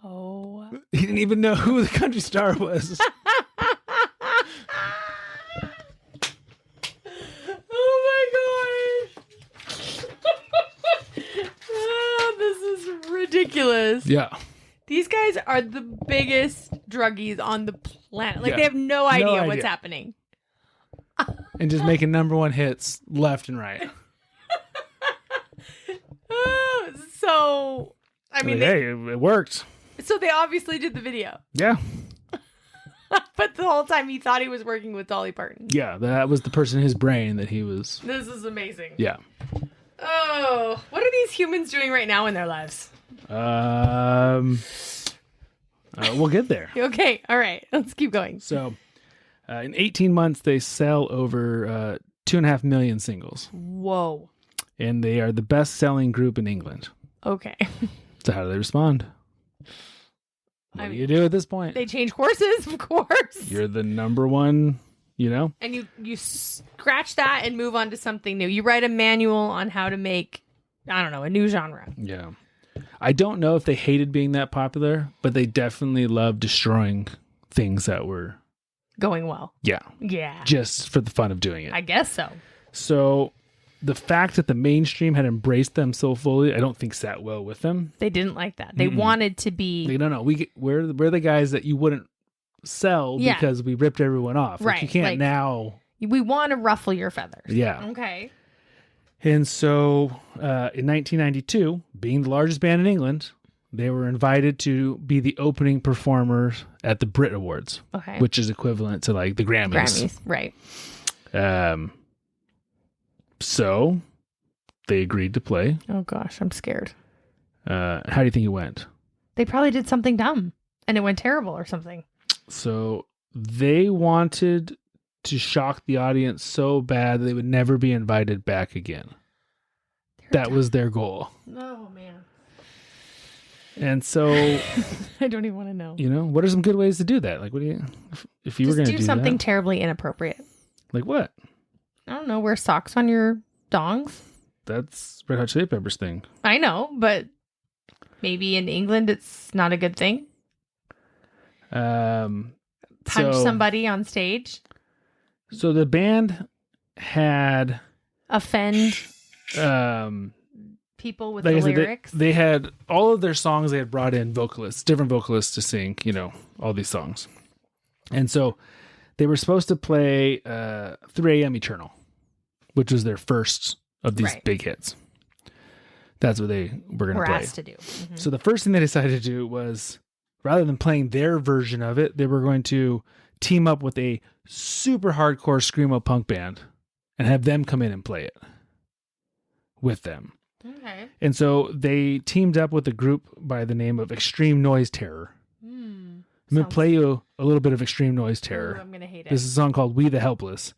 B: Oh.
A: He didn't even know who the country star was.
B: Oh my gosh. Oh, this is ridiculous.
A: Yeah.
B: These guys are the biggest druggies on the planet. Like,
A: Yeah.
B: they have no idea what's
A: idea.
B: happening.
A: And just making number one hits left and right.
B: Oh, so, I mean,
A: hey, it worked.
B: so they obviously did the video.
A: Yeah.
B: But the whole time he thought he was working with Dolly Parton.
A: Yeah, that was the person in his brain that he was.
B: This is amazing.
A: Yeah.
B: Oh, what are these humans doing right now in their lives?
A: We'll get there.
B: Okay, all right. Let's keep going.
A: So, in 18 months, they sell over 2.5 million singles.
B: Whoa.
A: And they are the best-selling group in England.
B: Okay.
A: So how do they respond? What do you do at this point?
B: They change courses, of course.
A: You're the number one,
B: And you scratch that and move on to something new. You write a manual on how to make, I don't know, a new genre.
A: Yeah. I don't know if they hated being that popular, but they definitely loved destroying things that were
B: going well.
A: Yeah.
B: Yeah.
A: Just for the fun of doing it.
B: I guess so.
A: So the fact that the mainstream had embraced them so fully, I don't think sat well with them.
B: They didn't like that. They wanted to be.
A: Like, no, we're the guys that you wouldn't sell because we ripped everyone off.
B: Right.
A: Like, you can't now.
B: We want to ruffle your feathers.
A: Yeah.
B: Okay.
A: And so in 1992, being the largest band in England, they were invited to be the opening performers at the Brit Awards.
B: Okay.
A: Which is equivalent to like the Grammys.
B: Right.
A: So they agreed to play.
B: Oh gosh, I'm scared.
A: How do you think it went?
B: They probably did something dumb and it went terrible or something.
A: So they wanted to shock the audience so bad that they would never be invited back again. That was their goal.
B: Oh, man.
A: And so,
B: I don't even want to know.
A: What are some good ways to do that? Like, what do you, if you were going to do
B: something
A: that?
B: terribly inappropriate.
A: Like what?
B: I don't know. Wear socks on your dongs.
A: That's Red Hot Chili Peppers thing.
B: I know, but maybe in England it's not a good thing. Punch somebody on stage.
A: So the band had
B: offend people with
A: like
B: the
A: I said,
B: lyrics.
A: They had all of their songs. They had brought in vocalists, different vocalists to sing. All these songs, and so they were supposed to play 3 a.m. Eternal, which was their first of these big hits. That's what they were going to play.
B: Asked to do. Mm-hmm.
A: So the first thing they decided to do was, rather than playing their version of it, they were going to team up with a super hardcore screamo punk band and have them come in and play it with them.
B: Okay.
A: And so they teamed up with a group by the name of Extreme Noise Terror. I'm going to play you a little bit of Extreme Noise Terror.
B: Ooh, I'm going to hate it.
A: This is a song called We the Helpless.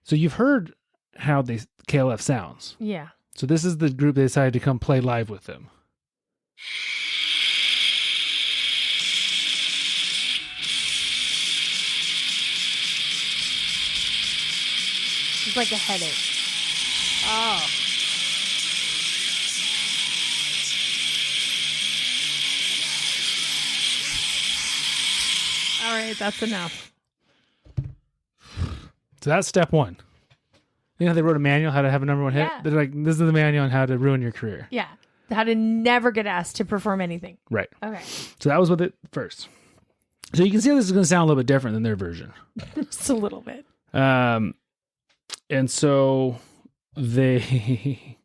A: So you've heard how KLF sounds.
B: Yeah.
A: So this is the group they decided to come play live with them.
B: It's like a headache. Oh. All right, that's enough.
A: So that's step one. You know how they wrote a manual how to have a number one hit?
B: Yeah.
A: They're like, this is the manual on how to ruin your career.
B: Yeah. How to never get asked to perform anything.
A: Right.
B: Okay.
A: So that was with it first. So you can see how this is going to sound a little bit different than their version.
B: Just a little bit.
A: And so they...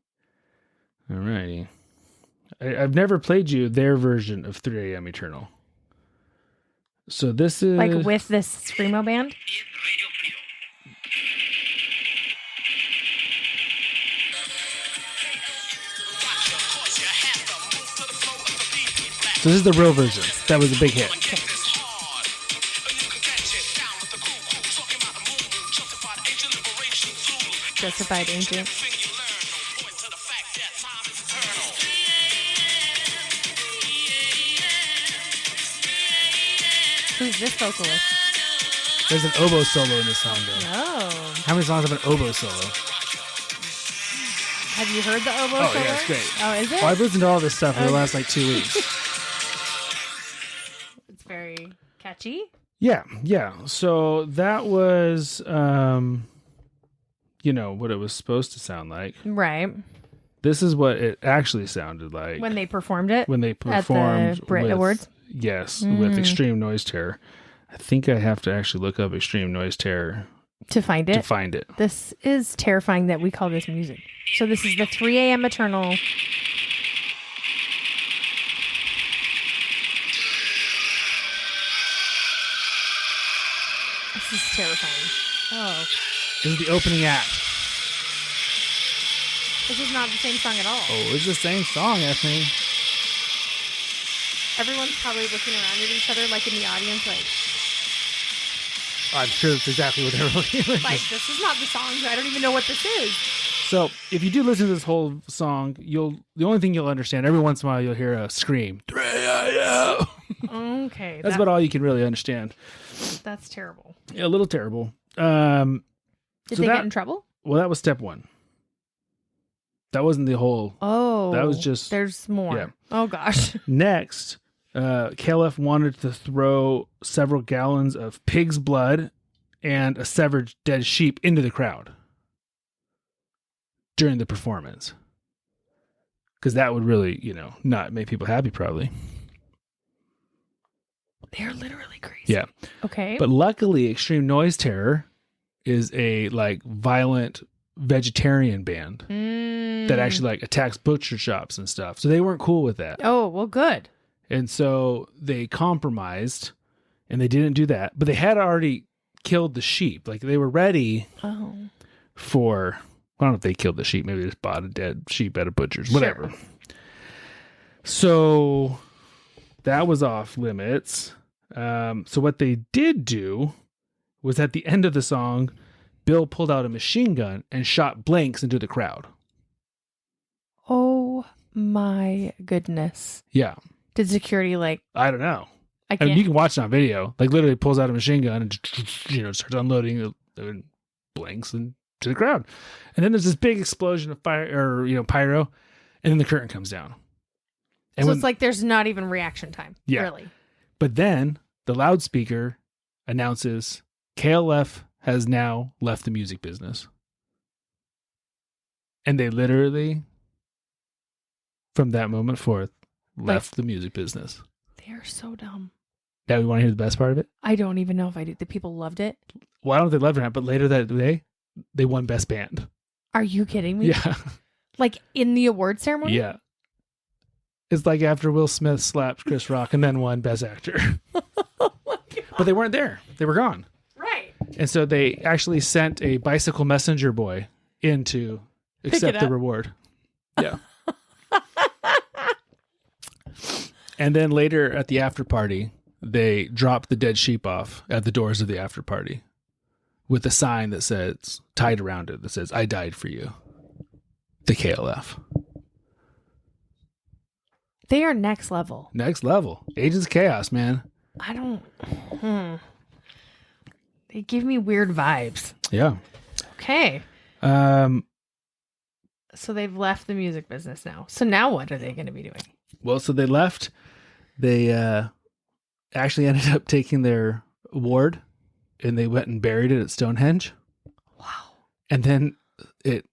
A: Alrighty. I've never played you their version of 3 a.m. Eternal. So this is...
B: Like with this screamo band?
A: So this is the real version. That was a big hit.
B: Okay. Justified Agent. Who's this vocalist?
A: There's an oboe solo in this song, though.
B: Oh.
A: How many songs have an oboe solo?
B: Have you heard the oboe solo?
A: Yeah, it's great.
B: Oh, is it?
A: Well, I've listened to all this stuff for the last 2 weeks.
B: It's very catchy.
A: Yeah. So that was, what it was supposed to sound like.
B: Right.
A: This is what it actually sounded like
B: When they performed it?
A: when they performed
B: at the Brit
A: with,
B: Awards?
A: Yes, with Extreme Noise Terror. I think I have to actually look up Extreme Noise Terror
B: To find it?
A: to find it.
B: This is terrifying that we call this music. So this is the 3 a.m. Eternal. This is terrifying. Oh.
A: This is the opening act.
B: This is not the same song at all.
A: Oh, it's the same song, I think.
B: Everyone's probably looking around at each other like in the audience like
A: I'm sure that's exactly what they were looking
B: like, this is not the song. I don't even know what this is.
A: So if you do listen to this whole song, the only thing you'll understand, every once in a while you'll hear a scream.
B: Okay.
A: That's about all you can really understand.
B: That's terrible.
A: Yeah, a little terrible.
B: Did they get in trouble?
A: Well, that was step one. That wasn't the whole.
B: Oh.
A: That was just.
B: There's more.
A: Yeah.
B: Oh, gosh.
A: Next, KLF wanted to throw several gallons of pig's blood and a severed dead sheep into the crowd during the performance. Because that would really, not make people happy, probably.
B: They're literally crazy.
A: Yeah.
B: Okay.
A: But luckily, Extreme Noise Terror is a violent vegetarian band that actually attacks butcher shops and stuff. So they weren't cool with that.
B: Oh, well, good.
A: And so they compromised and they didn't do that. But they had already killed the sheep. They were ready for I don't know if they killed the sheep. Maybe they just bought a dead sheep at a butcher's, whatever.
B: Sure.
A: So that was off limits. So what they did do was at the end of the song, Bill pulled out a machine gun and shot blanks into the crowd.
B: Oh my goodness.
A: Yeah.
B: Did security
A: I don't know.
B: I
A: I
B: can't.
A: mean, you can watch it on video. Like literally pulls out a machine gun and starts unloading the blanks into the crowd. And then there's this big explosion of fire or pyro, and then the curtain comes down. And
B: so it's like there's not even reaction time.
A: Yeah.
B: Really.
A: But then the loudspeaker announces KLF has now left the music business. And they literally, from that moment forth, left the music business.
B: They are so dumb.
A: Now we want to hear the best part of it?
B: I don't even know if I do. The people loved it.
A: Well, I don't know if they loved it or not, but later that day, they won Best Band.
B: Are you kidding me?
A: Yeah.
B: Like in the award ceremony?
A: Yeah. It's like after Will Smith slapped Chris Rock and then won Best Actor.
B: Oh my God.
A: But they weren't there. They were gone.
B: Right.
A: And so they actually sent a bicycle messenger boy in to accept the
B: up.
A: reward. Yeah. And then later at the after party, they dropped the dead sheep off at the doors of the after party with a sign that says, tied around it, that says, I died for you. The KLF.
B: They are next level.
A: Next level. Agents of Chaos, man.
B: I don't. They give me weird vibes.
A: Yeah.
B: Okay.
A: Um.
B: So they've left the music business now. So now what are they going to be doing?
A: Well, so they left. They actually ended up taking their award and they went and buried it at Stonehenge.
B: Wow.
A: And then it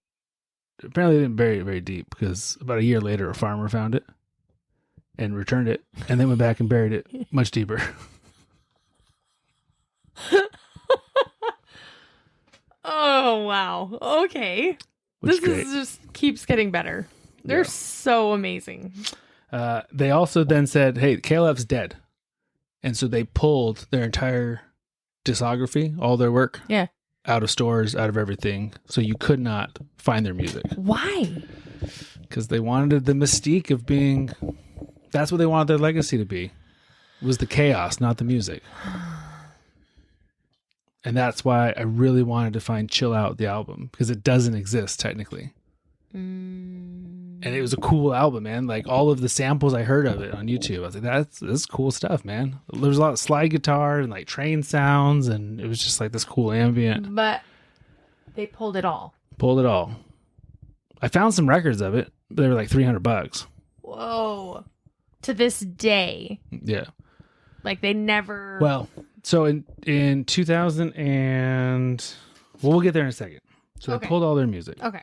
A: apparently didn't bury it very deep because about a year later, a farmer found it and returned it and then went back and buried it much deeper.
B: Oh, wow. Okay.
A: Which
B: This
A: is great.
B: is just keeps getting better. They're
A: Yeah.
B: so amazing.
A: They also then said, hey, KLF's dead. And so they pulled their entire discography, all their work,
B: Yeah.
A: out of stores, out of everything. So you could not find their music
B: Why?
A: because they wanted the mystique of being, that's what they wanted their legacy to be, was the chaos, not the music. And that's why I really wanted to find Chill Out, the album, because it doesn't exist technically. And it was a cool album, man. Like all of the samples I heard of it on YouTube, I was like, this is cool stuff, man. There was a lot of slide guitar and like train sounds, and it was just like this cool ambient.
B: But they pulled it all.
A: Pulled it all. I found some records of it. But they were like $300.
B: Whoa. To this day.
A: Yeah.
B: Like they never.
A: Well, so in 2000 and we'll get there in a second. So
B: Okay.
A: they pulled all their music,
B: Okay.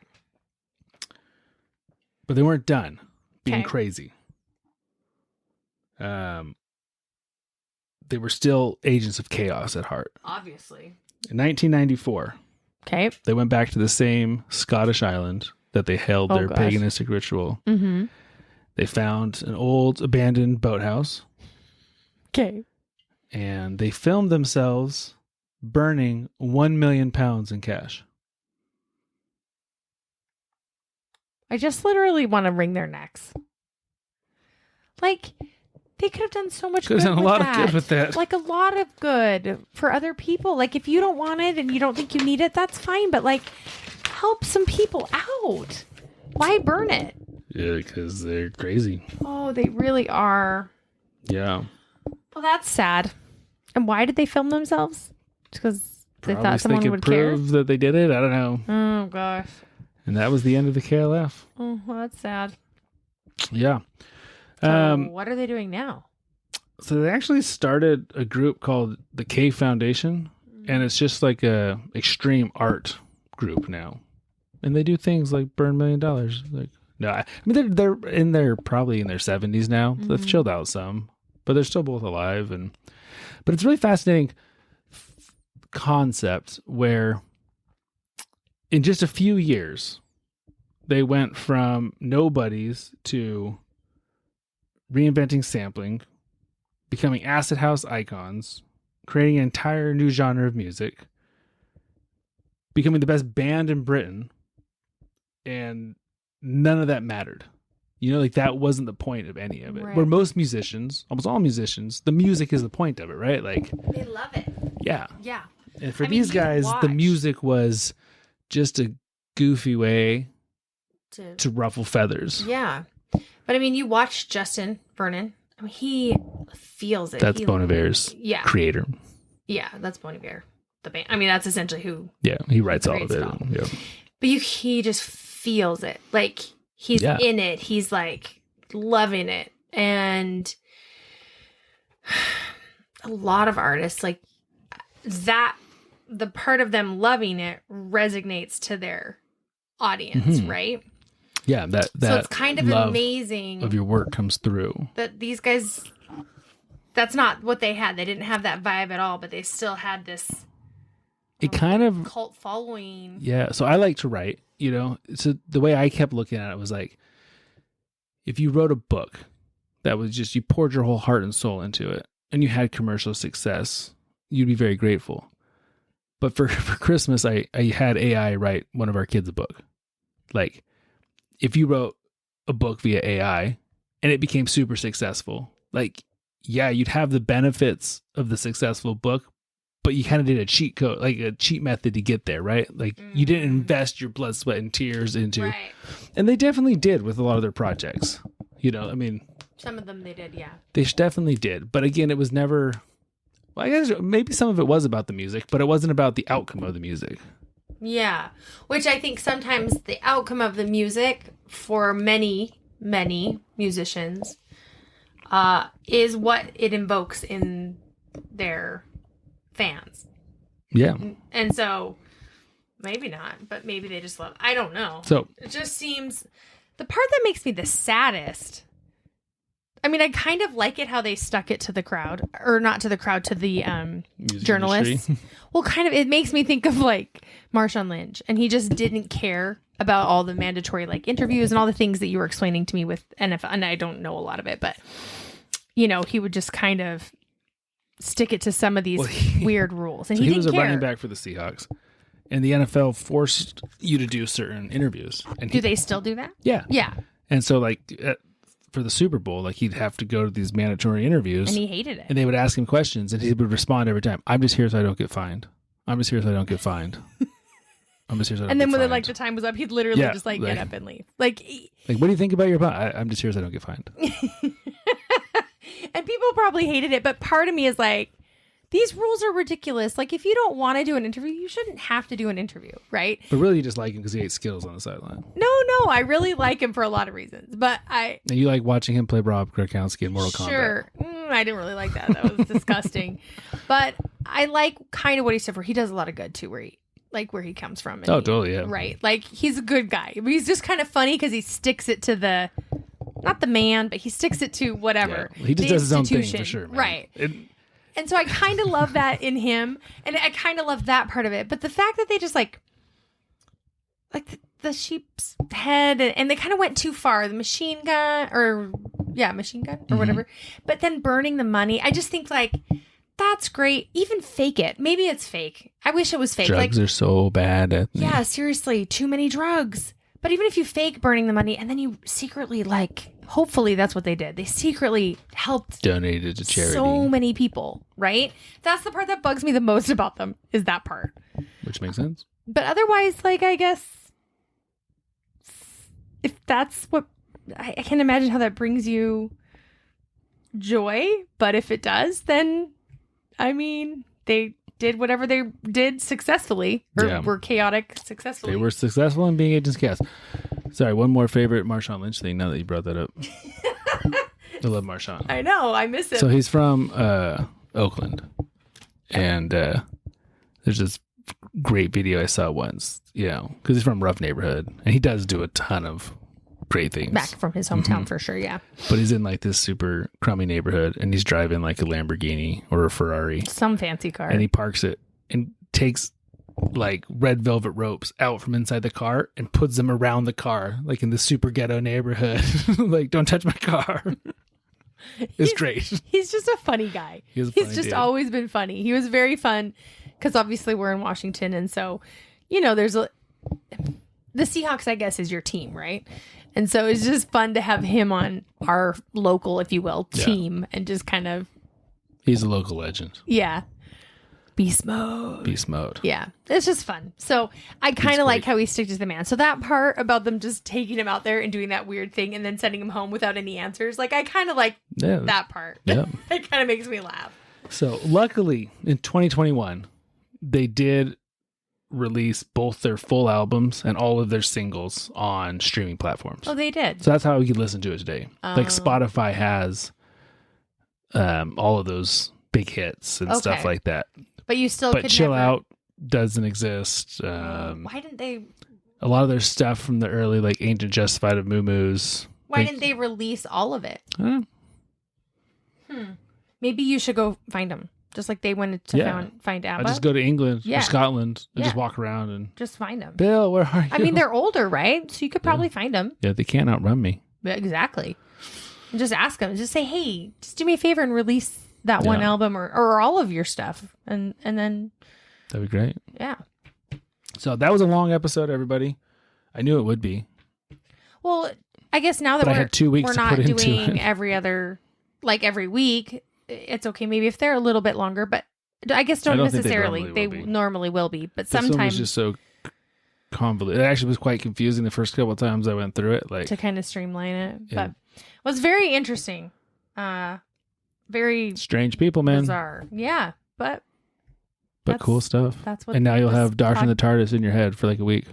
A: but they weren't done being
B: Okay.
A: crazy. They were still agents of chaos at heart.
B: Obviously.
A: In 1994,
B: Okay.
A: they went back to the same Scottish island that they held
B: Oh,
A: their
B: gosh.
A: paganistic ritual.
B: Mm-hmm.
A: They found an old abandoned boathouse
B: Okay.
A: and they filmed themselves burning 1 million pounds in cash.
B: I just literally want to wring their necks. Like, they could have done so much
A: Could
B: good
A: have done a
B: with
A: lot
B: that.
A: of good with that.
B: Like, a lot of good for other people. Like, if you don't want it and you don't think you need it, that's fine. But, like, help some people out. Why burn it?
A: Yeah, because they're crazy.
B: Oh, they really are.
A: Yeah.
B: Well, that's sad. And why did they film themselves? Because they
A: Probably
B: thought
A: so they
B: someone
A: could
B: would care?
A: prove that they did it. I don't know.
B: Oh, gosh.
A: And that was the end of the KLF.
B: Oh, well, that's sad.
A: Yeah.
B: So what are they doing now?
A: So they actually started a group called the K Foundation, and it's just like a extreme art group now. And they do things like burn $1 million. Like no, I mean they're probably in their 70s now.
B: Mm-hmm.
A: They've chilled out some, but they're still both alive. But it's really fascinating concept where in just a few years they went from nobodies to reinventing sampling, becoming acid house icons, creating an entire new genre of music, becoming the best band in Britain, and none of that mattered. You know, like that wasn't the point of any of it.
B: Right.
A: Where most musicians, almost all musicians, the music is the point of it, right? Like,
B: They love it.
A: yeah.
B: Yeah.
A: And for
B: I mean,
A: these
B: you
A: guys, the
B: watch-
A: music was just a goofy way
B: To-
A: to ruffle feathers.
B: Yeah. But I mean, you watch Justin Vernon. I mean, he feels it.
A: That's
B: He-
A: Bon Iver's
B: Yeah.
A: creator.
B: Yeah, that's Bon Iver, the band. I mean, that's essentially who.
A: Yeah, he writes all of
B: Creates
A: it.
B: it all.
A: Yeah.
B: But he just feels it. Like he's
A: Yeah.
B: in it. He's like loving it. And a lot of artists like that. The part of them loving it resonates to their audience,
A: Mhm.
B: right?
A: Yeah, that
B: So it's kind of
A: love
B: amazing
A: of your work comes through.
B: that these guys. That's not what they had. They didn't have that vibe at all, but they still had this
A: It kind of
B: cult following.
A: Yeah, so I like to write, you know. So the way I kept looking at it was like, if you wrote a book that was just, you poured your whole heart and soul into it and you had commercial success, you'd be very grateful. But for Christmas, I had AI write one of our kids a book. Like, if you wrote a book via AI and it became super successful, like, yeah, you'd have the benefits of the successful book, but you kind of did a cheat code, like a cheat method to get there, right? Like you didn't invest your blood, sweat, and tears into,
B: Right.
A: and they definitely did with a lot of their projects. You know, I mean,
B: Some of them they did, yeah.
A: they definitely did. But again, it was never, well, I guess maybe some of it was about the music, but it wasn't about the outcome of the music.
B: Yeah. Which I think sometimes the outcome of the music for many, many musicians is what it invokes in their fans.
A: Yeah.
B: And so maybe not, but maybe they just love. I don't know.
A: So
B: It just seems the part that makes me the saddest. I mean, I kind of like it how they stuck it to the crowd, or not to the crowd, to the
A: music
B: journalists.
A: industry.
B: Well, kind of, it makes me think of like Marshawn Lynch, and he just didn't care about all the mandatory like interviews and all the things that you were explaining to me with NFL. And I don't know a lot of it, but you know, he would just kind of stick it to some of these weird rules, and
A: So
B: he
A: he
B: didn't
A: was a
B: care.
A: running back for the Seahawks, and the NFL forced you to do certain interviews. And
B: Do they still do that?
A: Yeah.
B: Yeah,
A: And so, like, for the Super Bowl, like, he'd have to go to these mandatory interviews,
B: and he hated it.
A: and they would ask him questions, and he would respond every time. I'm just here so I don't get fined. I'm just here so I don't get fined. I'm just here so I don't
B: And then
A: get
B: when
A: fined.
B: the time was up, he'd literally
A: Yeah,
B: just like
A: like-
B: get up and leave. Like,
A: Like, what do you think about your I'm just here so I don't get fined.
B: and people probably hated it, but part of me is like, these rules are ridiculous. Like, if you don't want to do an interview, you shouldn't have to do an interview, right?
A: But really, you just like him because he ate Skittles on the sideline.
B: No, I really like him for a lot of reasons, but
A: And you like watching him play Rob Gronkowski in Mortal Kombat.
B: Sure. I didn't really like that. That was disgusting. But I like kind of what he said for. He does a lot of good too, where he comes from. And
A: Oh, totally, yeah.
B: Right. Like, he's a good guy. But he's just kind of funny because he sticks it to not the man, but he sticks it to whatever.
A: Yeah. He just
B: the
A: does his own thing
B: institution.
A: for sure, man.
B: Right. And so I kind of love that in him. And I kind of love that part of it. But the fact that they just like the sheep's head, and they kind of went too far. The machine gun or
A: Mm-hmm.
B: whatever. But then burning the money. I just think like, that's great. Even fake it. Maybe it's fake. I wish it was fake.
A: Drugs
B: like,
A: are so bad at
B: yeah, seriously, too many drugs. But even if you fake burning the money and then you secretly hopefully that's what they did. They secretly helped
A: donated to charity,
B: so many people, right? That's the part that bugs me the most about them, is that part.
A: which makes sense.
B: But otherwise, I guess if that's what I can't imagine how that brings you joy. But if it does, then I mean, they did whatever they did successfully, or
A: Yeah.
B: were chaotic successfully.
A: They were successful in being Agents Cast. Sorry, one more favorite Marshawn Lynch thing now that you brought that up. I love Marshawn.
B: I know, I miss him.
A: So he's from Oakland. And there's this great video I saw once, because he's from rough neighborhood. And he does do a ton of great things.
B: Back from his hometown
A: Mm-hmm.
B: for sure, yeah.
A: But he's in like this super crummy neighborhood and he's driving like a Lamborghini or a Ferrari.
B: Some fancy car.
A: And he parks it and takes like red velvet ropes out from inside the car and puts them around the car, like in the super ghetto neighborhood. Like, don't touch my car. It's great.
B: He's just a funny guy.
A: He's
B: He's just always been funny. He was very fun because obviously we're in Washington, and so there's the Seahawks, I guess, is your team, right? And so it's just fun to have him on our local, if you will, team and just kind of.
A: He's a local legend.
B: Yeah. Beast mode.
A: Beast mode.
B: Yeah. It's just fun. So I kind of like how he sticks to the man. So that part about them just taking him out there and doing that weird thing and then sending him home without any answers. Like, I kind of like that part.
A: Yeah.
B: It kind of makes me laugh.
A: So luckily in 2021, they did release both their full albums and all of their singles on streaming platforms.
B: Oh, they did.
A: So that's how we can listen to it today. Like Spotify has all of those big hits and stuff like that.
B: But you still
A: But Chill Out doesn't exist.
B: Why didn't they?
A: A lot of their stuff from the early, like Ancient Justified of Moo Moo's.
B: Why didn't they release all of it? Maybe you should go find them. Just like they went to find ABBA.
A: I just go to England or Scotland and just walk around and
B: just find them.
A: Bill, where are you?
B: I mean, they're older, right? So you could probably find them.
A: Yeah, they can't outrun me.
B: Exactly. And just ask them. Just say, hey, just do me a favor and release that one album or all of your stuff. And then.
A: That'd be great.
B: Yeah.
A: So that was a long episode, everybody. I knew it would be.
B: Well, I guess now that
A: I had 2 weeks
B: we're
A: to
B: not
A: put into
B: doing
A: it.
B: every week, it's okay. Maybe if they're a little bit longer, but I guess don't necessarily. They normally will be, but sometimes.
A: This one was just so convoluted. It actually was quite confusing the first couple of times I went through it. Like
B: to kind of streamline it. But it was very interesting. Very
A: strange people, man.
B: Bizarre. Yeah, but
A: cool stuff.
B: That's what.
A: And now you'll have Doctor and the TARDIS in your head for like a week.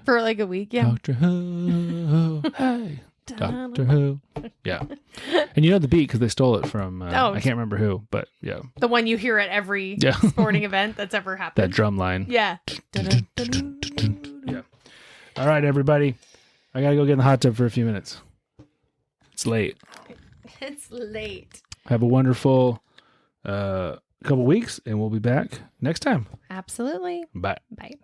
B: Yeah.
A: Doctor Who, hey, Doctor Who. Yeah, and you know the beat because they stole it from. I can't remember who, but yeah,
B: the one you hear at every sporting event that's ever happened.
A: That drum line.
B: Yeah.
A: Yeah. All right, everybody. I gotta go get in the hot tub for a few minutes. It's late.
B: It's late.
A: Have a wonderful couple weeks, and we'll be back next time.
B: Absolutely.
A: Bye.
B: Bye.